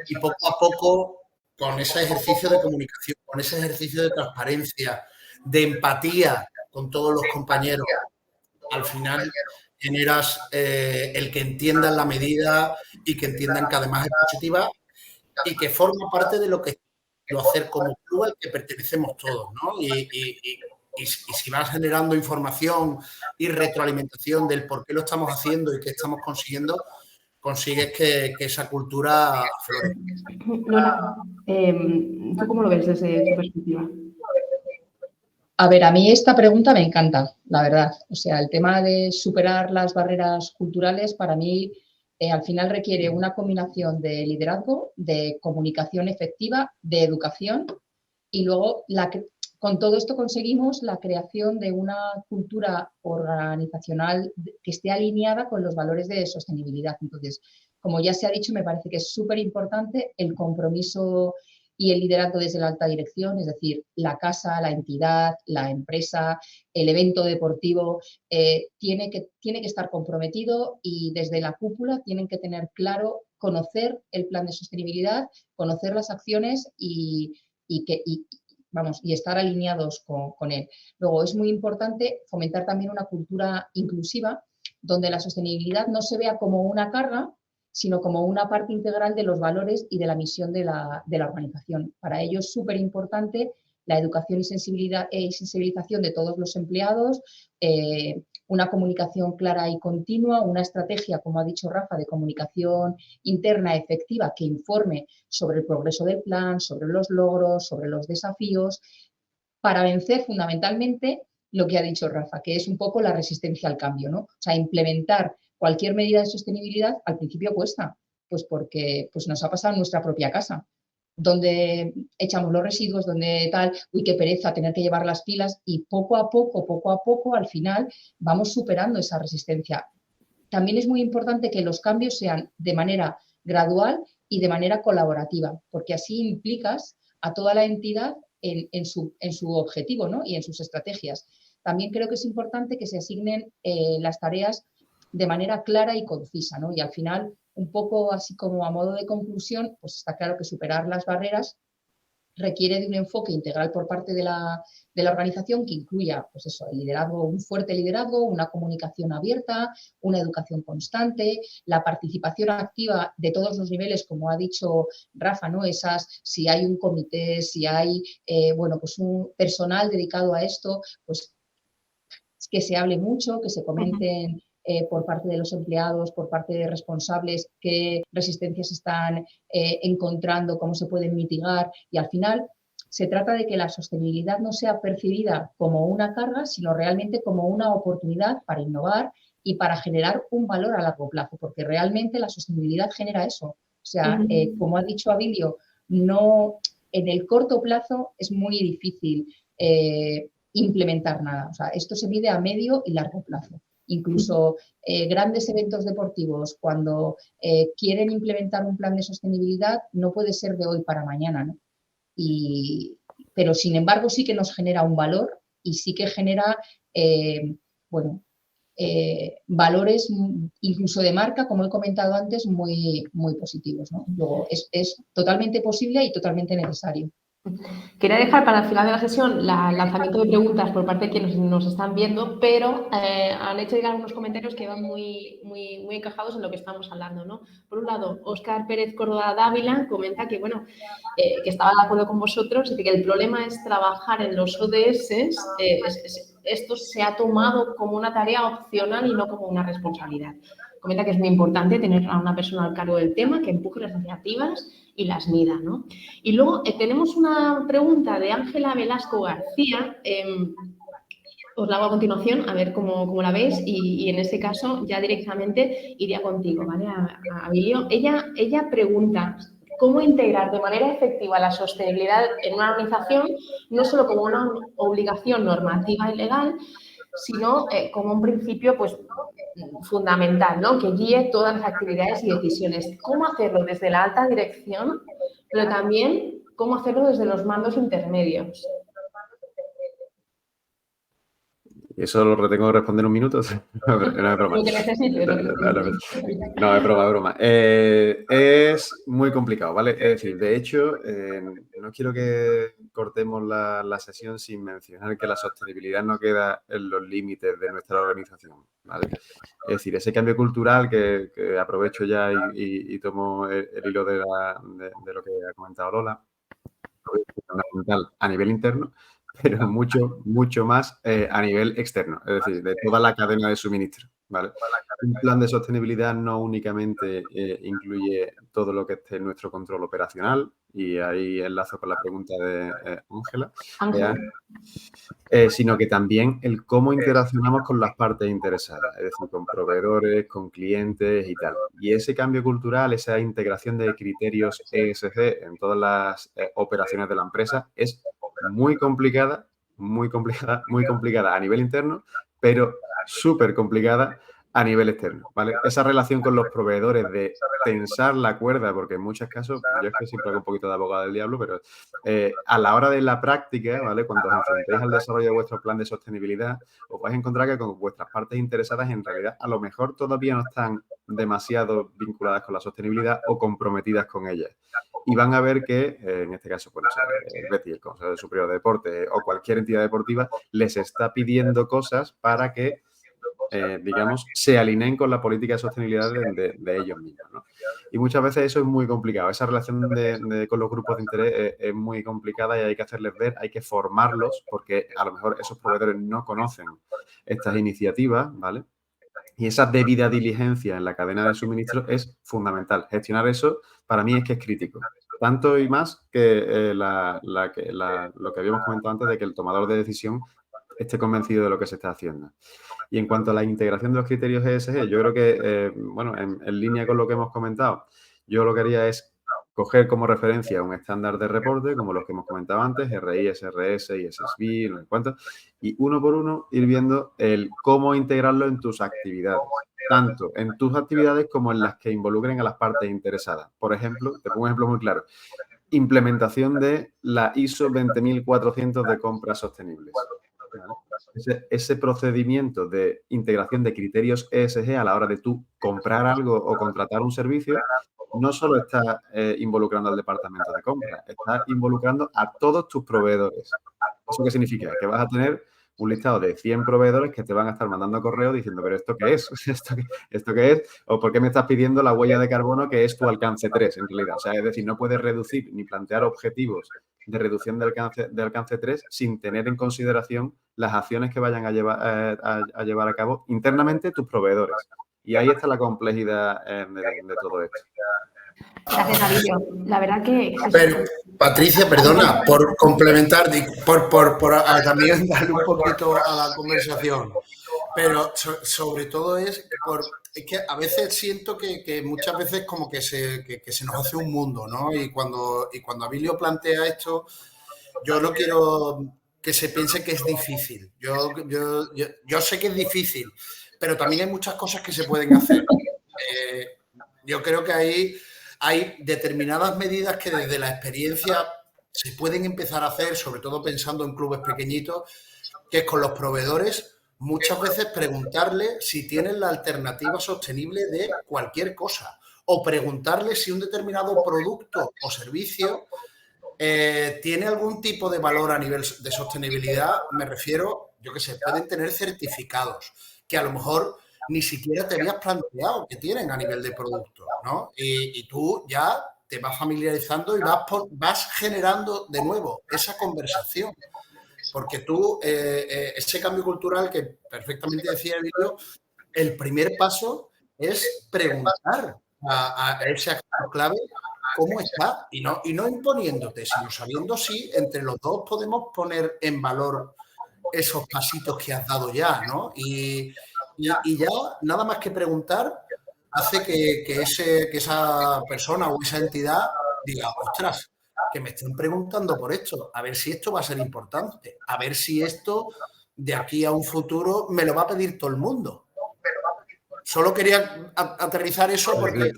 y poco a poco, con ese ejercicio de comunicación, con ese ejercicio de transparencia, de empatía con todos los compañeros, al final generas el que entiendan la medida y que entiendan que además es positiva y que forma parte de lo que quiero hacer como club al que pertenecemos todos, ¿no? Y si vas generando información y retroalimentación del por qué lo estamos haciendo y qué estamos consiguiendo, consigues que esa cultura florezca.
Lola, ¿tú cómo lo ves desde tu perspectiva?
A ver, a mí esta pregunta me encanta, la verdad. O sea, el tema de superar las barreras culturales para mí al final requiere una combinación de liderazgo, de comunicación efectiva, de educación y luego con todo esto conseguimos la creación de una cultura organizacional que esté alineada con los valores de sostenibilidad. Entonces, como ya se ha dicho, me parece que es súper importante el compromiso y el liderazgo desde la alta dirección, es decir, la casa, la entidad, la empresa, el evento deportivo, tiene que estar comprometido y desde la cúpula tienen que tener claro, conocer el plan de sostenibilidad, conocer las acciones y estar alineados con él. Luego, es muy importante fomentar también una cultura inclusiva donde la sostenibilidad no se vea como una carga, sino como una parte integral de los valores y de la misión de la organización. Para ello es súper importante la educación y sensibilización de todos los empleados, una comunicación clara y continua, una estrategia, como ha dicho Rafa, de comunicación interna efectiva que informe sobre el progreso del plan, sobre los logros, sobre los desafíos, para vencer fundamentalmente lo que ha dicho Rafa, que es un poco la resistencia al cambio, ¿no? O sea, implementar cualquier medida de sostenibilidad al principio cuesta, pues porque pues nos ha pasado en nuestra propia casa, donde echamos los residuos, donde tal, uy, qué pereza tener que llevar las pilas, y poco a poco, al final vamos superando esa resistencia. También es muy importante que los cambios sean de manera gradual y de manera colaborativa, porque así implicas a toda la entidad en su objetivo, ¿no? Y en sus estrategias. También creo que es importante que se asignen las tareas de manera clara y concisa, ¿no? Y al final, un poco así como a modo de conclusión, pues está claro que superar las barreras requiere de un enfoque integral por parte de la organización que incluya, pues eso, el liderazgo, un fuerte liderazgo, una comunicación abierta, una educación constante, la participación activa de todos los niveles, como ha dicho Rafa, ¿no? Si hay un comité, si hay, bueno, pues un personal dedicado a esto, pues que se hable mucho, que se comenten por parte de los empleados, por parte de responsables, qué resistencias están encontrando, cómo se pueden mitigar, y al final se trata de que la sostenibilidad no sea percibida como una carga, sino realmente como una oportunidad para innovar y para generar un valor a largo plazo, porque realmente la sostenibilidad genera eso. O sea, como ha dicho Abilio, no, en el corto plazo es muy difícil implementar nada. O sea, esto se mide a medio y largo plazo. Incluso grandes eventos deportivos, cuando quieren implementar un plan de sostenibilidad, no puede ser de hoy para mañana, ¿no? Pero, sin embargo, sí que nos genera un valor y sí que genera, bueno, valores incluso de marca, como he comentado antes, muy, muy positivos, ¿no? Luego, es totalmente posible y totalmente necesario.
Quería dejar para el final de la sesión el lanzamiento de preguntas por parte de quienes nos están viendo, pero han hecho llegar algunos comentarios que van muy encajados en lo que estamos hablando, ¿no? Por un lado, Óscar Pérez Córdoba Dávila comenta que, bueno, que estaba de acuerdo con vosotros y que el problema es trabajar en los ODS. Esto se ha tomado como una tarea opcional y no como una responsabilidad. Comenta que es muy importante tener a una persona al cargo del tema que empuje las iniciativas y las mida, ¿no? Y luego tenemos una pregunta de Ángela Velasco García, os la hago a continuación, a ver cómo la veis, y en este caso ya directamente iría contigo, ¿vale? A Abilio. Ella pregunta, ¿cómo integrar de manera efectiva la sostenibilidad en una organización, no solo como una obligación normativa y legal, sino como un principio, pues, fundamental, ¿no? Que guíe todas las actividades y decisiones? ¿Cómo hacerlo desde la alta dirección, pero también cómo hacerlo desde los mandos intermedios?
¿Eso lo tengo que responder en un minuto? No, no es broma.
Lo que necesites.
No, es broma. Es muy complicado, ¿vale? Es decir, de hecho, no quiero que cortemos la sesión sin mencionar que la sostenibilidad no queda en los límites de nuestra organización, ¿vale? Es decir, ese cambio cultural que aprovecho ya y tomo el hilo de lo que ha comentado Lola, es fundamental a nivel interno, pero mucho más a nivel externo, es decir, de toda la cadena de suministro, ¿vale? Un plan de sostenibilidad no únicamente incluye todo lo que esté en nuestro control operacional, y ahí enlazo con la pregunta de Ángela, sino que también el cómo interaccionamos con las partes interesadas, es decir, con proveedores, con clientes y tal. Y ese cambio cultural, esa integración de criterios ESG en todas las operaciones de la empresa es muy complicada a nivel interno, pero súper complicada a nivel externo, ¿vale? Esa relación con los proveedores de tensar la cuerda, porque en muchos casos, yo es que siempre hago un poquito de abogado del diablo, pero a la hora de la práctica, ¿vale? Cuando os enfrentéis al desarrollo de vuestro plan de sostenibilidad, os vais a encontrar que con vuestras partes interesadas en realidad a lo mejor todavía no están demasiado vinculadas con la sostenibilidad o comprometidas con ella. Y van a ver que, en este caso, pues, no sé, el Betis, el Consejo Superior de Deporte o cualquier entidad deportiva les está pidiendo cosas para que, digamos, se alineen con la política de sostenibilidad de ellos mismos, ¿no? Y muchas veces eso es muy complicado. Esa relación con los grupos de interés es muy complicada y hay que hacerles ver, hay que formarlos, porque a lo mejor esos proveedores no conocen estas iniciativas, ¿vale? Y esa debida diligencia en la cadena de suministro es fundamental. Gestionar eso, para mí, es que es crítico. Tanto y más que lo que habíamos comentado antes de que el tomador de decisión esté convencido de lo que se está haciendo. Y en cuanto a la integración de los criterios ESG, yo creo que, bueno, en línea con lo que hemos comentado, yo lo que haría es coger como referencia un estándar de reporte, como los que hemos comentado antes, RI, SRS, ISSB, no sé cuánto, y uno por uno ir viendo el cómo integrarlo en tus actividades, tanto en tus actividades como en las que involucren a las partes interesadas. Por ejemplo, te pongo un ejemplo muy claro, implementación de la ISO 20400 de compras sostenibles. Ese procedimiento de integración de criterios ESG a la hora de tú comprar algo o contratar un servicio, no solo está involucrando al departamento de compra, está involucrando a todos tus proveedores. ¿Eso qué significa? Que vas a tener un listado de 100 proveedores que te van a estar mandando correo diciendo, pero ¿esto qué es? ¿Esto qué es? ¿O por qué me estás pidiendo la huella de carbono que es tu alcance 3 en realidad? O sea, es decir, no puedes reducir ni plantear objetivos de reducción de alcance 3 sin tener en consideración las acciones que vayan a llevar a cabo internamente tus proveedores. Y ahí está la complejidad de todo esto.
Gracias, Abilio. La verdad que...
Pero, Patricia, perdona, por complementar, por también darle un poquito a la conversación, pero sobre todo es que a veces siento que muchas veces como que se nos hace un mundo, ¿no? Y cuando Abilio plantea esto, yo no quiero que se piense que es difícil. Yo sé que es difícil, pero también hay muchas cosas que se pueden hacer. Yo creo que hay determinadas medidas que desde la experiencia se pueden empezar a hacer, sobre todo pensando en clubes pequeñitos, que es con los proveedores muchas veces preguntarle si tienen la alternativa sostenible de cualquier cosa o preguntarle si un determinado producto o servicio tiene algún tipo de valor a nivel de sostenibilidad. Me refiero, yo qué sé, pueden tener certificados que a lo mejor ni siquiera te habías planteado que tienen a nivel de producto, ¿no? Y tú ya te vas familiarizando y vas generando de nuevo esa conversación. Porque tú, ese cambio cultural que perfectamente decía Emilio, el primer paso es preguntar a ese actor clave cómo está y no imponiéndote, sino sabiendo si entre los dos podemos poner en valor esos pasitos que has dado ya, ¿no? Y ya nada más que preguntar hace que esa persona o esa entidad diga, ostras, que me estén preguntando por esto, a ver si esto va a ser importante, a ver si esto de aquí a un futuro me lo va a pedir todo el mundo. Solo quería aterrizar eso porque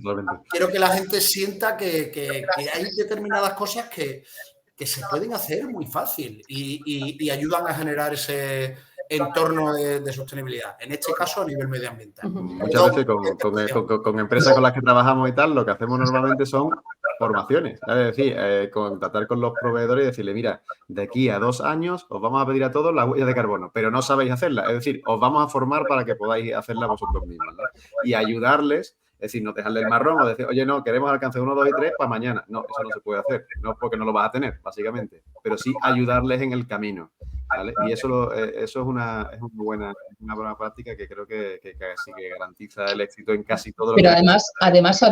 quiero que la gente sienta que hay determinadas cosas que se pueden hacer muy fácil y ayudan a generar ese entorno de sostenibilidad, en este caso a nivel medioambiental.
Muchas veces con empresas con las que trabajamos y tal, lo que hacemos normalmente son formaciones, es decir, contactar con los proveedores y decirle, mira, de aquí a 2 años os vamos a pedir a todos la huella de carbono, pero no sabéis hacerla, es decir, os vamos a formar para que podáis hacerla vosotros mismos, ¿no? Y ayudarles, es decir, no dejarle el marrón o decir, oye, no, queremos alcance 1, 2 y 3 para mañana. No, eso no se puede hacer, no porque no lo vas a tener, básicamente, pero sí ayudarles en el camino, ¿vale? Y eso es una buena práctica que creo que sí que garantiza el éxito en casi todo lo que...
Pero además,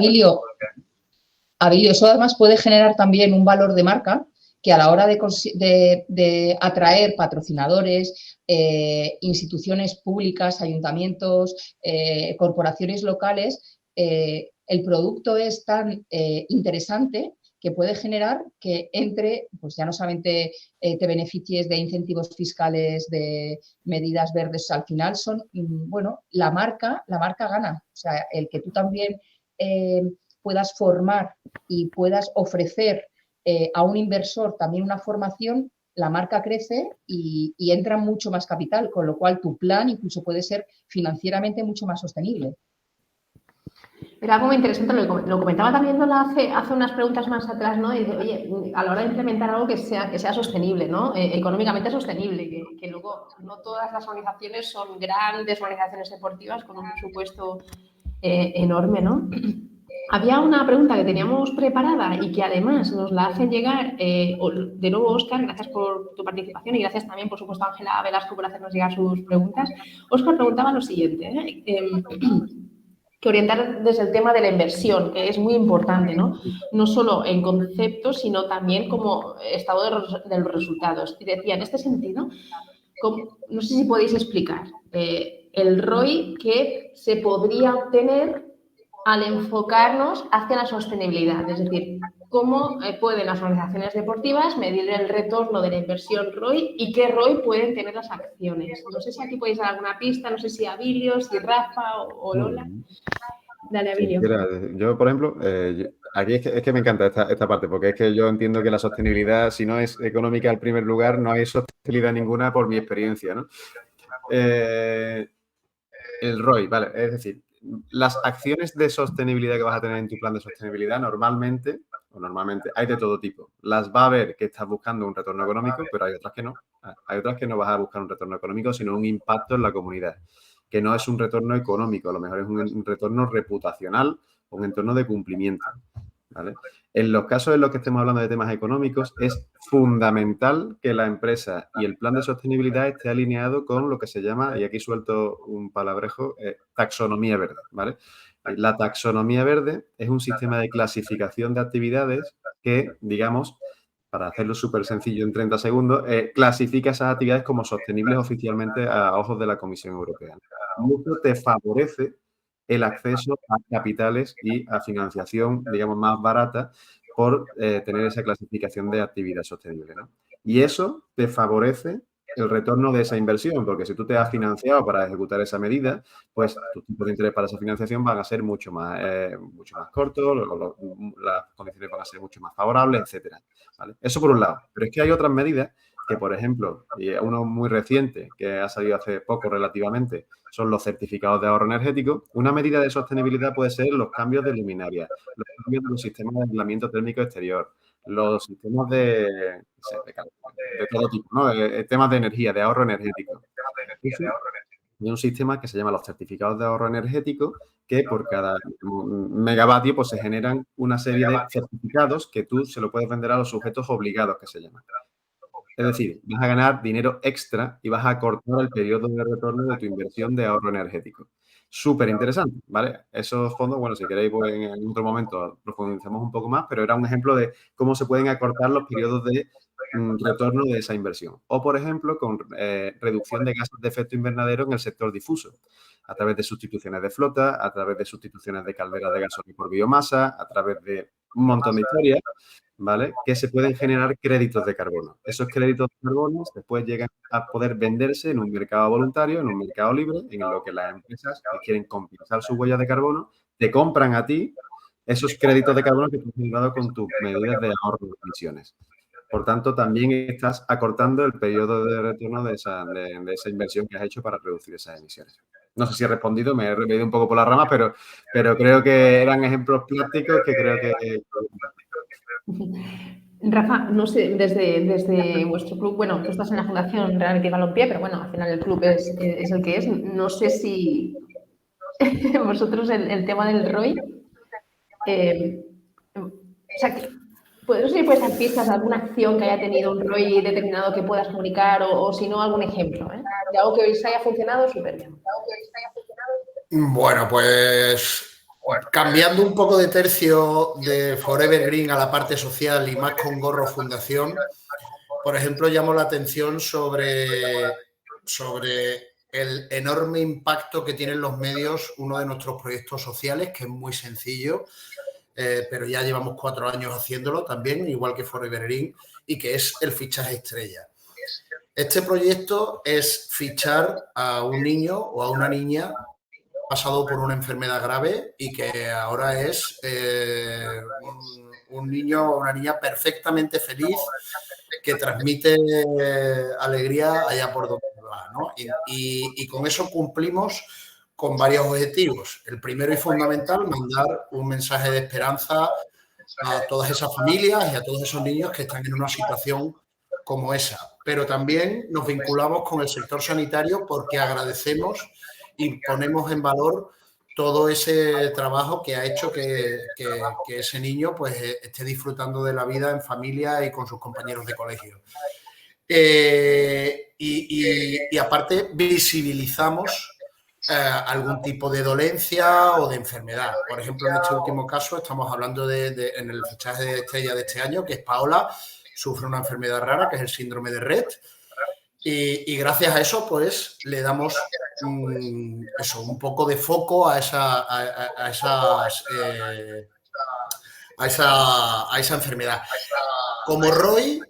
Abilio, eso además puede generar también un valor de marca que a la hora de atraer patrocinadores, instituciones públicas, ayuntamientos, corporaciones locales, el producto es tan interesante que puede generar que entre, pues ya no solamente te beneficies de incentivos fiscales, de medidas verdes, al final son, bueno, la marca gana. O sea, el que tú también puedas formar y puedas ofrecer a un inversor también una formación, la marca crece y entra mucho más capital, con lo cual tu plan incluso puede ser financieramente mucho más sostenible.
Era algo muy interesante, lo comentaba también hace unas preguntas más atrás, ¿no? Y dice, oye, a la hora de implementar algo que sea sostenible, ¿no? Económicamente sostenible, que luego no todas las organizaciones son grandes organizaciones deportivas con un presupuesto enorme, ¿no? Había una pregunta que teníamos preparada y que además nos la hacen llegar, de nuevo, Óscar, gracias por tu participación y gracias también, por supuesto, a Ángela Velasco por hacernos llegar sus preguntas. Óscar preguntaba lo siguiente, que orientar desde el tema de la inversión, que es muy importante, ¿no? No solo en conceptos, sino también como estado de los resultados. Y decía, en este sentido, no sé si podéis explicar el ROI que se podría obtener al enfocarnos hacia la sostenibilidad. Es decir, cómo pueden las organizaciones deportivas medir el retorno de la inversión ROI y qué ROI pueden tener las acciones. No sé si aquí podéis dar alguna pista, no sé si Abilio, si Rafa o Lola. Dale, Abilio.
Yo, por ejemplo, aquí es que me encanta esta parte, porque es que yo entiendo que la sostenibilidad, si no es económica en primer lugar, no hay sostenibilidad ninguna por mi experiencia, ¿no? El ROI, vale, es decir, las acciones de sostenibilidad que vas a tener en tu plan de sostenibilidad normalmente hay de todo tipo. Las va a ver que estás buscando un retorno económico, pero hay otras que no. Hay otras que no vas a buscar un retorno económico, sino un impacto en la comunidad, que no es un retorno económico, a lo mejor es un retorno reputacional o un entorno de cumplimiento, ¿vale? En los casos en los que estemos hablando de temas económicos, es fundamental que la empresa y el plan de sostenibilidad esté alineado con lo que se llama, y aquí suelto un palabrejo, taxonomía verde, ¿vale? La taxonomía verde es un sistema de clasificación de actividades que, digamos, para hacerlo súper sencillo en 30 segundos, clasifica esas actividades como sostenibles oficialmente a ojos de la Comisión Europea. Y esto te favorece el acceso a capitales y a financiación, digamos, más barata por tener esa clasificación de actividad sostenible, ¿no? Y eso te favorece el retorno de esa inversión, porque si tú te has financiado para ejecutar esa medida, pues tus tipos de interés para esa financiación van a ser mucho más cortos, las condiciones van a ser mucho más favorables, etcétera, ¿vale? Eso por un lado. Pero es que hay otras medidas que, por ejemplo, y uno muy reciente que ha salido hace poco relativamente, son los certificados de ahorro energético. Una medida de sostenibilidad puede ser los cambios de luminaria, los cambios de los sistemas de aislamiento térmico exterior, los sistemas de todo tipo, ¿no? Temas de energía, de ahorro energético. Hay un sistema que se llama los certificados de ahorro energético, que por cada megavatio pues, se generan una serie de certificados que tú se lo puedes vender a los sujetos obligados, que se llaman. Es decir, vas a ganar dinero extra y vas a acortar el periodo de retorno de tu inversión de ahorro energético. Súper interesante, ¿vale? Esos fondos, bueno, si queréis, pues en otro momento profundizamos un poco más, pero era un ejemplo de cómo se pueden acortar los periodos de retorno de esa inversión. O, por ejemplo, con reducción de gases de efecto invernadero en el sector difuso, a través de sustituciones de flota, a través de sustituciones de calderas de gasolina por biomasa, a través de un montón de historias, ¿vale? Que se pueden generar créditos de carbono. Esos créditos de carbono después llegan a poder venderse en un mercado voluntario, en un mercado libre, en lo que las empresas que quieren compensar su huella de carbono te compran a ti esos créditos de carbono que tú has generado con tus medidas de ahorro de emisiones. Por tanto, también estás acortando el periodo de retorno de esa inversión que has hecho para reducir esas emisiones. No sé si he respondido, me he ido un poco por las ramas, pero creo que eran ejemplos prácticos que creo que...
Rafa, no sé, desde vuestro club, bueno, tú estás en la Fundación Reality Balompié, pero bueno, al final el club es el que es. No sé si vosotros el tema del ROI, o sea, no sé si puedes dar pistas de alguna acción que haya tenido un ROI determinado que puedas comunicar o si no, algún ejemplo, ¿eh? De algo que os haya funcionado súper bien.
Bueno, pues cambiando un poco de tercio de Forever Green a la parte social y más con Gorro Fundación, por ejemplo, llamo la atención sobre el enorme impacto que tienen los medios, uno de nuestros proyectos sociales, que es muy sencillo, pero ya llevamos 4 años haciéndolo también, igual que Forever Green, y que es el fichaje estrella. Este proyecto es fichar a un niño o a una niña pasado por una enfermedad grave y que ahora es un niño o una niña perfectamente feliz que transmite alegría allá por donde va, ¿no? Y con eso cumplimos con varios objetivos. El primero y fundamental, mandar un mensaje de esperanza a todas esas familias y a todos esos niños que están en una situación como esa. Pero también nos vinculamos con el sector sanitario porque agradecemos y ponemos en valor todo ese trabajo que ha hecho que ese niño pues, esté disfrutando de la vida en familia y con sus compañeros de colegio. Y aparte visibilizamos algún tipo de dolencia o de enfermedad. Por ejemplo, en este último caso estamos hablando en el fichaje de estrella de este año, que es Paola, sufre una enfermedad rara que es el síndrome de Rett. Y gracias a eso, pues, le damos un poco de foco a esa enfermedad. Como ROI,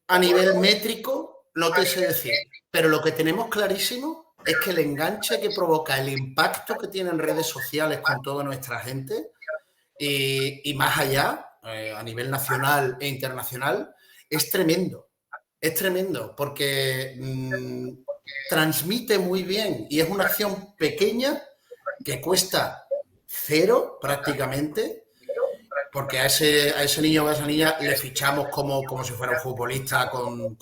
a nivel métrico, no te sé decir, pero lo que tenemos clarísimo es que el enganche que provoca, el impacto que tiene en redes sociales con toda nuestra gente y más allá, a nivel nacional e internacional, es tremendo. Es tremendo porque transmite muy bien y es una acción pequeña que cuesta cero prácticamente, porque a ese niño o a esa niña le fichamos como si fuera un futbolista con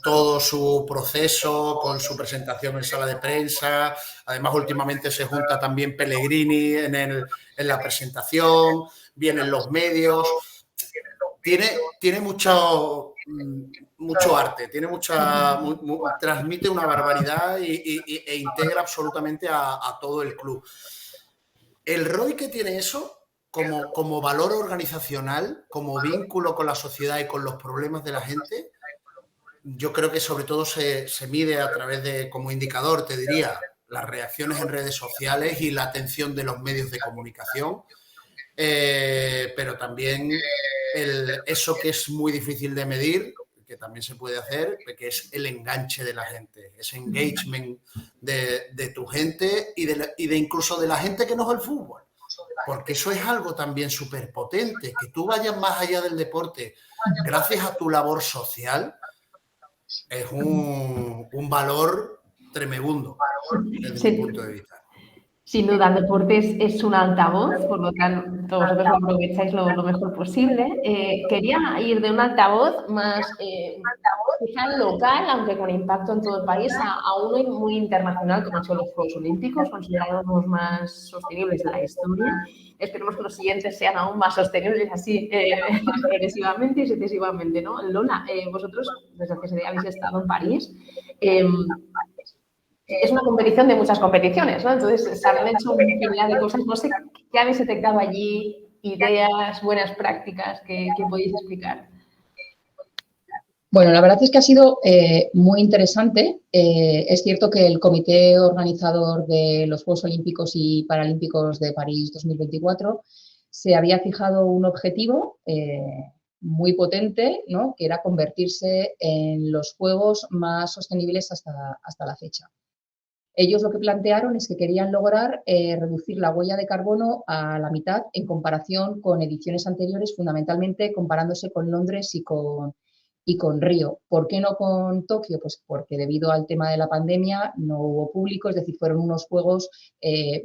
todo su proceso, con su presentación en sala de prensa. Además, últimamente se junta también Pellegrini en la presentación, vienen los medios. Tiene mucho arte, transmite una barbaridad e integra absolutamente a todo el club. El ROI que tiene eso, como valor organizacional, como vínculo con la sociedad y con los problemas de la gente, yo creo que sobre todo se mide a través de, como indicador, te diría, las reacciones en redes sociales y la atención de los medios de comunicación, pero también eso que es muy difícil de medir, que también se puede hacer, que es el enganche de la gente, ese engagement de tu gente y de incluso de la gente que no es el fútbol. Porque eso es algo también súper potente, que tú vayas más allá del deporte gracias a tu labor social, es un valor tremebundo desde mi punto de vista.
Sin duda, el deporte es un altavoz, por lo tanto vosotros lo aprovecháis lo mejor posible. Quería ir de un altavoz más quizá local, aunque con impacto en todo el país, a uno muy internacional, como son los Juegos Olímpicos, considerados los más sostenibles de la historia. Esperemos que los siguientes sean aún más sostenibles, así progresivamente y sucesivamente, ¿no? Lola, vosotros, desde que habéis estado en París, es una competición de muchas competiciones, ¿no? Entonces, se han hecho una infinidad de cosas. No sé qué habéis detectado allí, ideas, buenas prácticas que podéis explicar.
Bueno, la verdad es que ha sido muy interesante. Es cierto que el comité organizador de los Juegos Olímpicos y Paralímpicos de París 2024 se había fijado un objetivo muy potente, ¿no? Que era convertirse en los Juegos más sostenibles hasta la fecha. Ellos lo que plantearon es que querían lograr reducir la huella de carbono a la mitad en comparación con ediciones anteriores, fundamentalmente comparándose con Londres y con Río. ¿Por qué no con Tokio? Pues porque debido al tema de la pandemia no hubo público, es decir, fueron unos juegos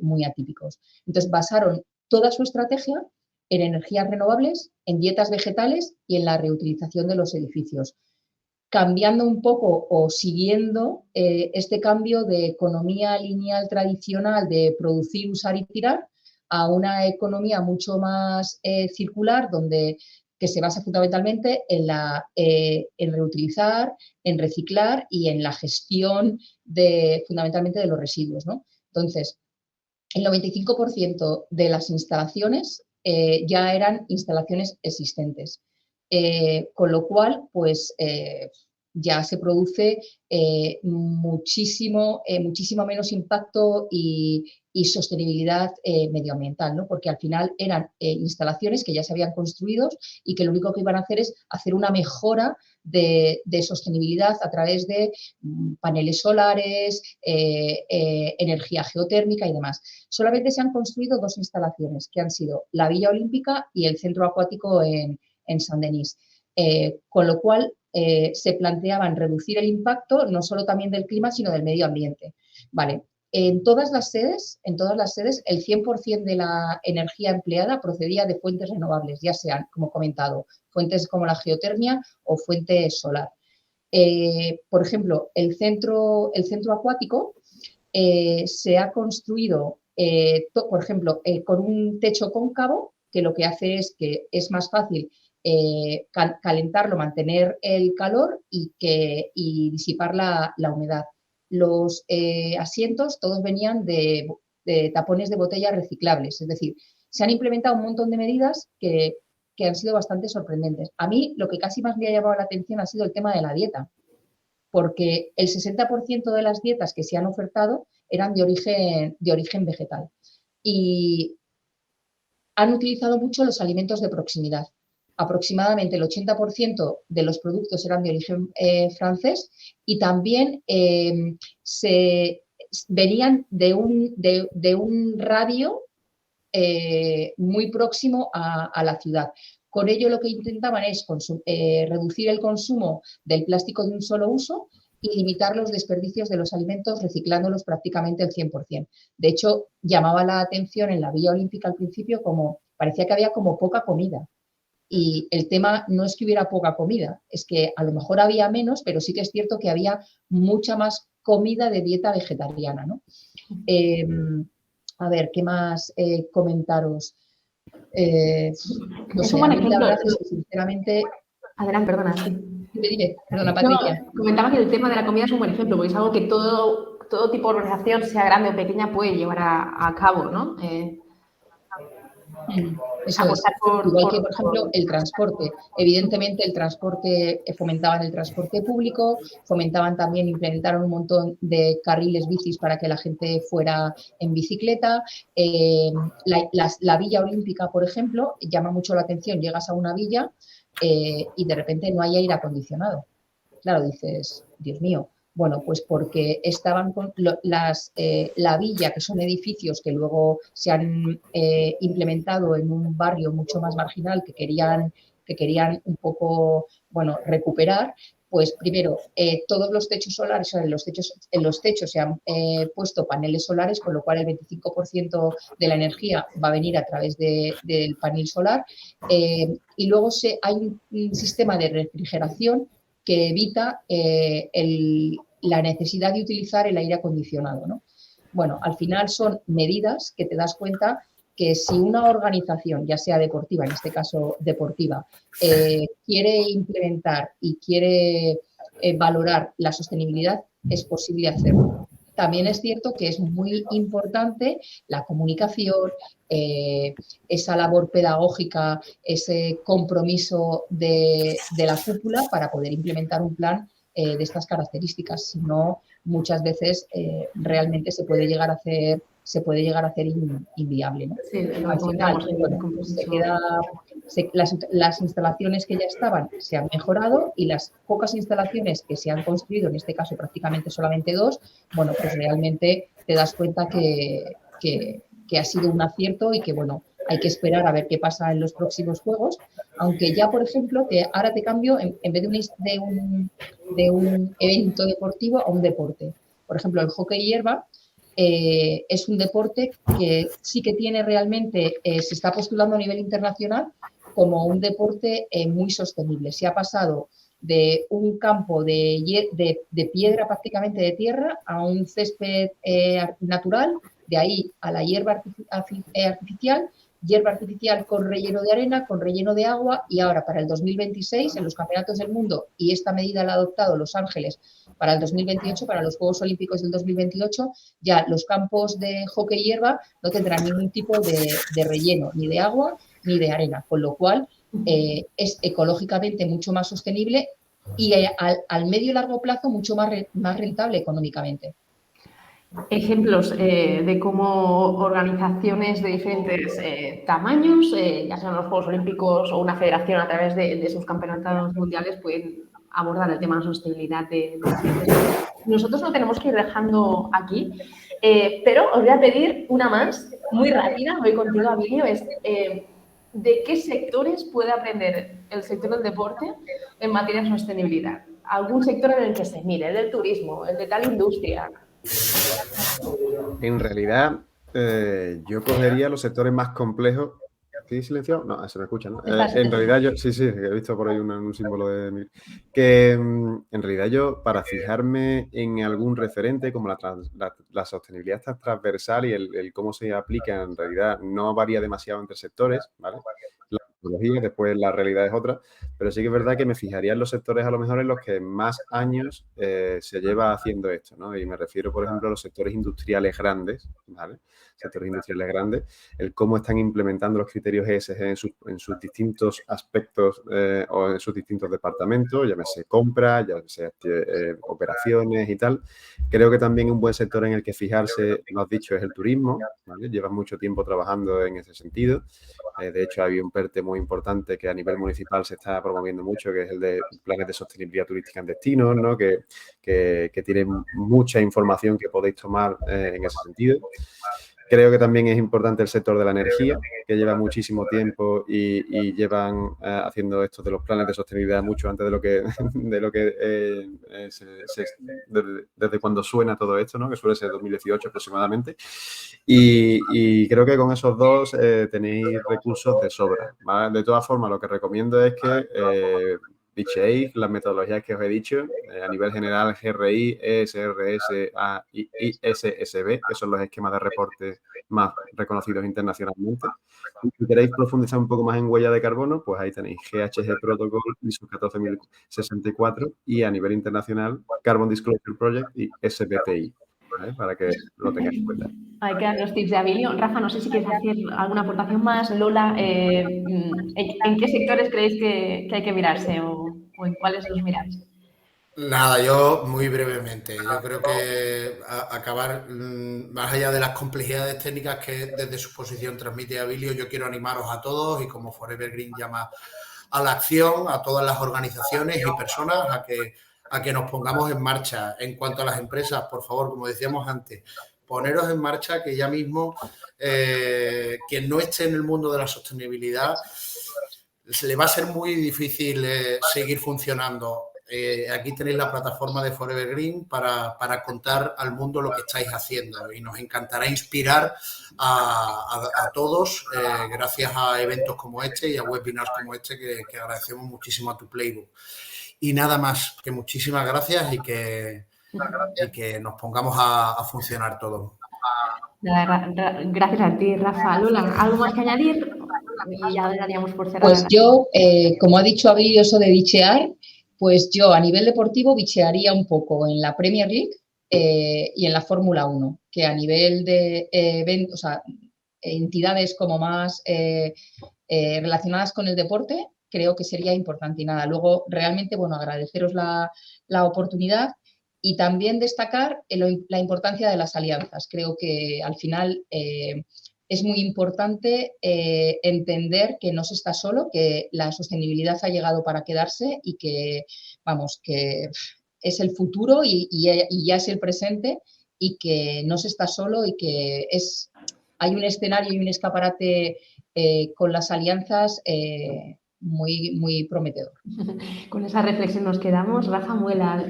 muy atípicos. Entonces, basaron toda su estrategia en energías renovables, en dietas vegetales y en la reutilización de los edificios, cambiando un poco o siguiendo este cambio de economía lineal tradicional de producir, usar y tirar a una economía mucho más circular, que se basa fundamentalmente en reutilizar, en reciclar y en la gestión fundamentalmente de los residuos, ¿no? Entonces, el 95% de las instalaciones ya eran instalaciones existentes. Con lo cual, pues ya se produce muchísimo menos impacto y sostenibilidad medioambiental, ¿no? Porque al final eran instalaciones que ya se habían construido y que lo único que iban a hacer es hacer una mejora de sostenibilidad a través de paneles solares, energía geotérmica y demás. Solamente se han construido 2 instalaciones, que han sido la Villa Olímpica y el Centro Acuático en Saint-Denis, con lo cual se planteaban reducir el impacto no solo también del clima, sino del medio ambiente. Vale. En todas las sedes, el 100% de la energía empleada procedía de fuentes renovables, ya sean, como he comentado, fuentes como la geotermia o fuente solar. Por ejemplo, el centro acuático se ha construido, por ejemplo, con un techo cóncavo, que lo que hace es que es más fácil calentarlo, mantener el calor y disipar la humedad. Los asientos todos venían de tapones de botella reciclables, es decir, se han implementado un montón de medidas que han sido bastante sorprendentes. A mí lo que casi más me ha llamado la atención ha sido el tema de la dieta, porque el 60% de las dietas que se han ofertado eran de origen vegetal y han utilizado mucho los alimentos de proximidad. Aproximadamente el 80% de los productos eran de origen francés y también venían de un radio muy próximo a la ciudad. Con ello lo que intentaban es reducir el consumo del plástico de un solo uso y limitar los desperdicios de los alimentos reciclándolos prácticamente el 100%. De hecho, llamaba la atención en la Villa Olímpica al principio como parecía que había como poca comida. Y el tema no es que hubiera poca comida, es que a lo mejor había menos, pero sí que es cierto que había mucha más comida de dieta vegetariana, ¿no? A ver, ¿qué más comentaros? No
Es
sé,
un buen
a mí la
ejemplo.
verdad es que sinceramente...
Adelante, perdona, sí.
Dime, perdona, Patricia.
No, comentaba que el tema de la comida es un buen ejemplo, porque es algo que todo tipo de organización, sea grande o pequeña, puede llevar a cabo, ¿no?
Eso es. Igual que, por ejemplo, el transporte. Evidentemente, el transporte, fomentaban el transporte público, fomentaban también, implementaron un montón de carriles bicis para que la gente fuera en bicicleta. La Villa Olímpica, por ejemplo, llama mucho la atención. Llegas a una villa y de repente no hay aire acondicionado. Claro, dices, Dios mío. Bueno, pues porque estaban con la villa, que son edificios que luego se han implementado en un barrio mucho más marginal que querían un poco, bueno, recuperar. Pues primero, todos los techos solares, en los techos se han puesto paneles solares, con lo cual el 25% de la energía va a venir a través del panel solar. Y luego hay un sistema de refrigeración que evita la necesidad de utilizar el aire acondicionado, ¿no? Bueno, al final son medidas que te das cuenta que si una organización, ya sea deportiva, en este caso deportiva, quiere implementar y quiere valorar la sostenibilidad, es posible hacerlo. También es cierto que es muy importante la comunicación, esa labor pedagógica, ese compromiso de la cúpula para poder implementar un plan de estas características. Si no, muchas veces realmente se puede llegar a hacer inviable, ¿no?
Sí,
al final, bueno, las instalaciones que ya estaban se han mejorado y las pocas instalaciones que se han construido, en este caso prácticamente solamente 2, bueno, pues realmente te das cuenta que ha sido un acierto y que, bueno, hay que esperar a ver qué pasa en los próximos juegos, aunque ya, por ejemplo, ahora te cambio, en vez de un evento deportivo a un deporte. Por ejemplo, el hockey hierba es un deporte que sí que tiene realmente, se está postulando a nivel internacional como un deporte muy sostenible. Se ha pasado de un campo de piedra prácticamente de tierra a un césped natural, de ahí a la hierba artificial con relleno de arena, con relleno de agua, y ahora para el 2026 en los campeonatos del mundo, y esta medida la ha adoptado Los Ángeles para el 2028, para los Juegos Olímpicos del 2028, ya los campos de hockey hierba no tendrán ningún tipo de relleno, ni de agua ni de arena, con lo cual es ecológicamente mucho más sostenible y al medio y largo plazo mucho más rentable económicamente.
Ejemplos de cómo organizaciones de diferentes tamaños, ya sean los Juegos Olímpicos o una federación a través de sus campeonatos mundiales, pueden abordar el tema de la sostenibilidad de nosotros lo tenemos que ir dejando aquí, pero os voy a pedir una más, muy rápida, voy contigo, Abilio, es ¿de qué sectores puede aprender el sector del deporte en materia de sostenibilidad? ¿Algún sector en el que se mire? ¿El del turismo? ¿El de tal industria?
En realidad, yo cogería los sectores más complejos. ¿Estoy silenciado? No, se me escucha, ¿no? En realidad yo, sí, he visto por ahí un símbolo de... Que en realidad yo, para fijarme en algún referente, como la sostenibilidad está transversal y el cómo se aplica, en realidad no varía demasiado entre sectores, ¿vale? metodología, después la realidad es otra, pero sí que es verdad que me fijaría en los sectores a lo mejor en los que más años se lleva haciendo esto, ¿no? Y me refiero, por ejemplo, a los sectores industriales grandes, ¿vale? Sectores industriales grandes, el cómo están implementando los criterios ESG en sus distintos aspectos o en sus distintos departamentos, llámese compra, llámese operaciones y tal. Creo que también un buen sector en el que fijarse, lo has dicho, es el turismo, ¿vale? Llevan mucho tiempo trabajando en ese sentido. De hecho, hay un PERTE muy importante que a nivel municipal se está promoviendo mucho, que es el de planes de sostenibilidad turística en destinos, ¿no? Que tiene mucha información que podéis tomar en ese sentido. Creo que también es importante el sector de la energía, que lleva muchísimo tiempo y llevan haciendo esto de los planes de sostenibilidad mucho antes de lo que, desde cuando suena todo esto, ¿no? Que suele ser 2018 aproximadamente. Y creo que con esos dos tenéis recursos de sobra, ¿vale? De todas formas, lo que recomiendo es que bicheéis las metodologías que os he dicho, a nivel general, GRI, ESRS, y ISSB, que son los esquemas de reporte más reconocidos internacionalmente. Si queréis profundizar un poco más en huella de carbono, pues ahí tenéis GHG Protocol, ISO 14064 y a nivel internacional, Carbon Disclosure Project y SBTI, ¿vale? Para que lo tengáis en cuenta.
Ahí quedan los tips de Abilio. Rafa, no sé si quieres hacer alguna aportación más. Lola, ¿en qué sectores creéis que hay que mirarse o en cuáles los miráis?
Nada, yo muy brevemente. Yo creo que acabar, más allá de las complejidades técnicas que desde su posición transmite Abilio, yo quiero animaros a todos y como Forever Green llama a la acción, a todas las organizaciones y personas a que nos pongamos en marcha. En cuanto a las empresas, por favor, como decíamos antes, poneros en marcha que ya mismo quien no esté en el mundo de la sostenibilidad se le va a ser muy difícil seguir funcionando. Aquí tenéis la plataforma de Forever Green para contar al mundo lo que estáis haciendo y nos encantará inspirar a todos gracias a eventos como este y a webinars como este que agradecemos muchísimo a Tu Playbook. Y nada más, que muchísimas gracias y que nos pongamos a funcionar todos.
Gracias a ti, Rafa. Lola, ¿algo más que añadir? Y ya daríamos por cerrada.
Pues yo, como ha dicho Abilio, eso de bichear, pues yo a nivel deportivo bichearía un poco en la Premier League y en la Fórmula 1, que a nivel de eventos, o sea, entidades como más relacionadas con el deporte, creo que sería importante. Y nada, luego realmente, bueno, agradeceros la oportunidad y también destacar la importancia de las alianzas. Creo que al final es muy importante entender que no se está solo, que la sostenibilidad ha llegado para quedarse y que, vamos, que es el futuro y ya es el presente y que no se está solo y que hay un escenario y un escaparate con las alianzas muy, muy prometedor.
Con esa reflexión nos quedamos. Rafa Muela,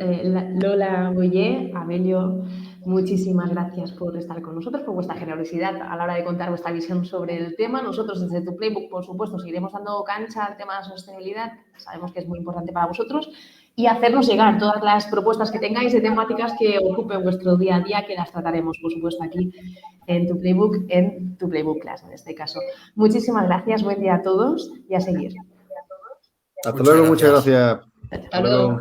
Lola Boyer, Abilio, muchísimas gracias por estar con nosotros, por vuestra generosidad a la hora de contar vuestra visión sobre el tema. Nosotros desde Tu Playbook, por supuesto, seguiremos dando cancha al tema de la sostenibilidad. Sabemos que es muy importante para vosotros y hacernos llegar todas las propuestas que tengáis de temáticas que ocupen vuestro día a día, que las trataremos, por supuesto, aquí en Tu Playbook, en Tu Playbook Class, en este caso. Muchísimas gracias, buen día a todos y a seguir.
Hasta luego, muchas gracias.
Hasta luego.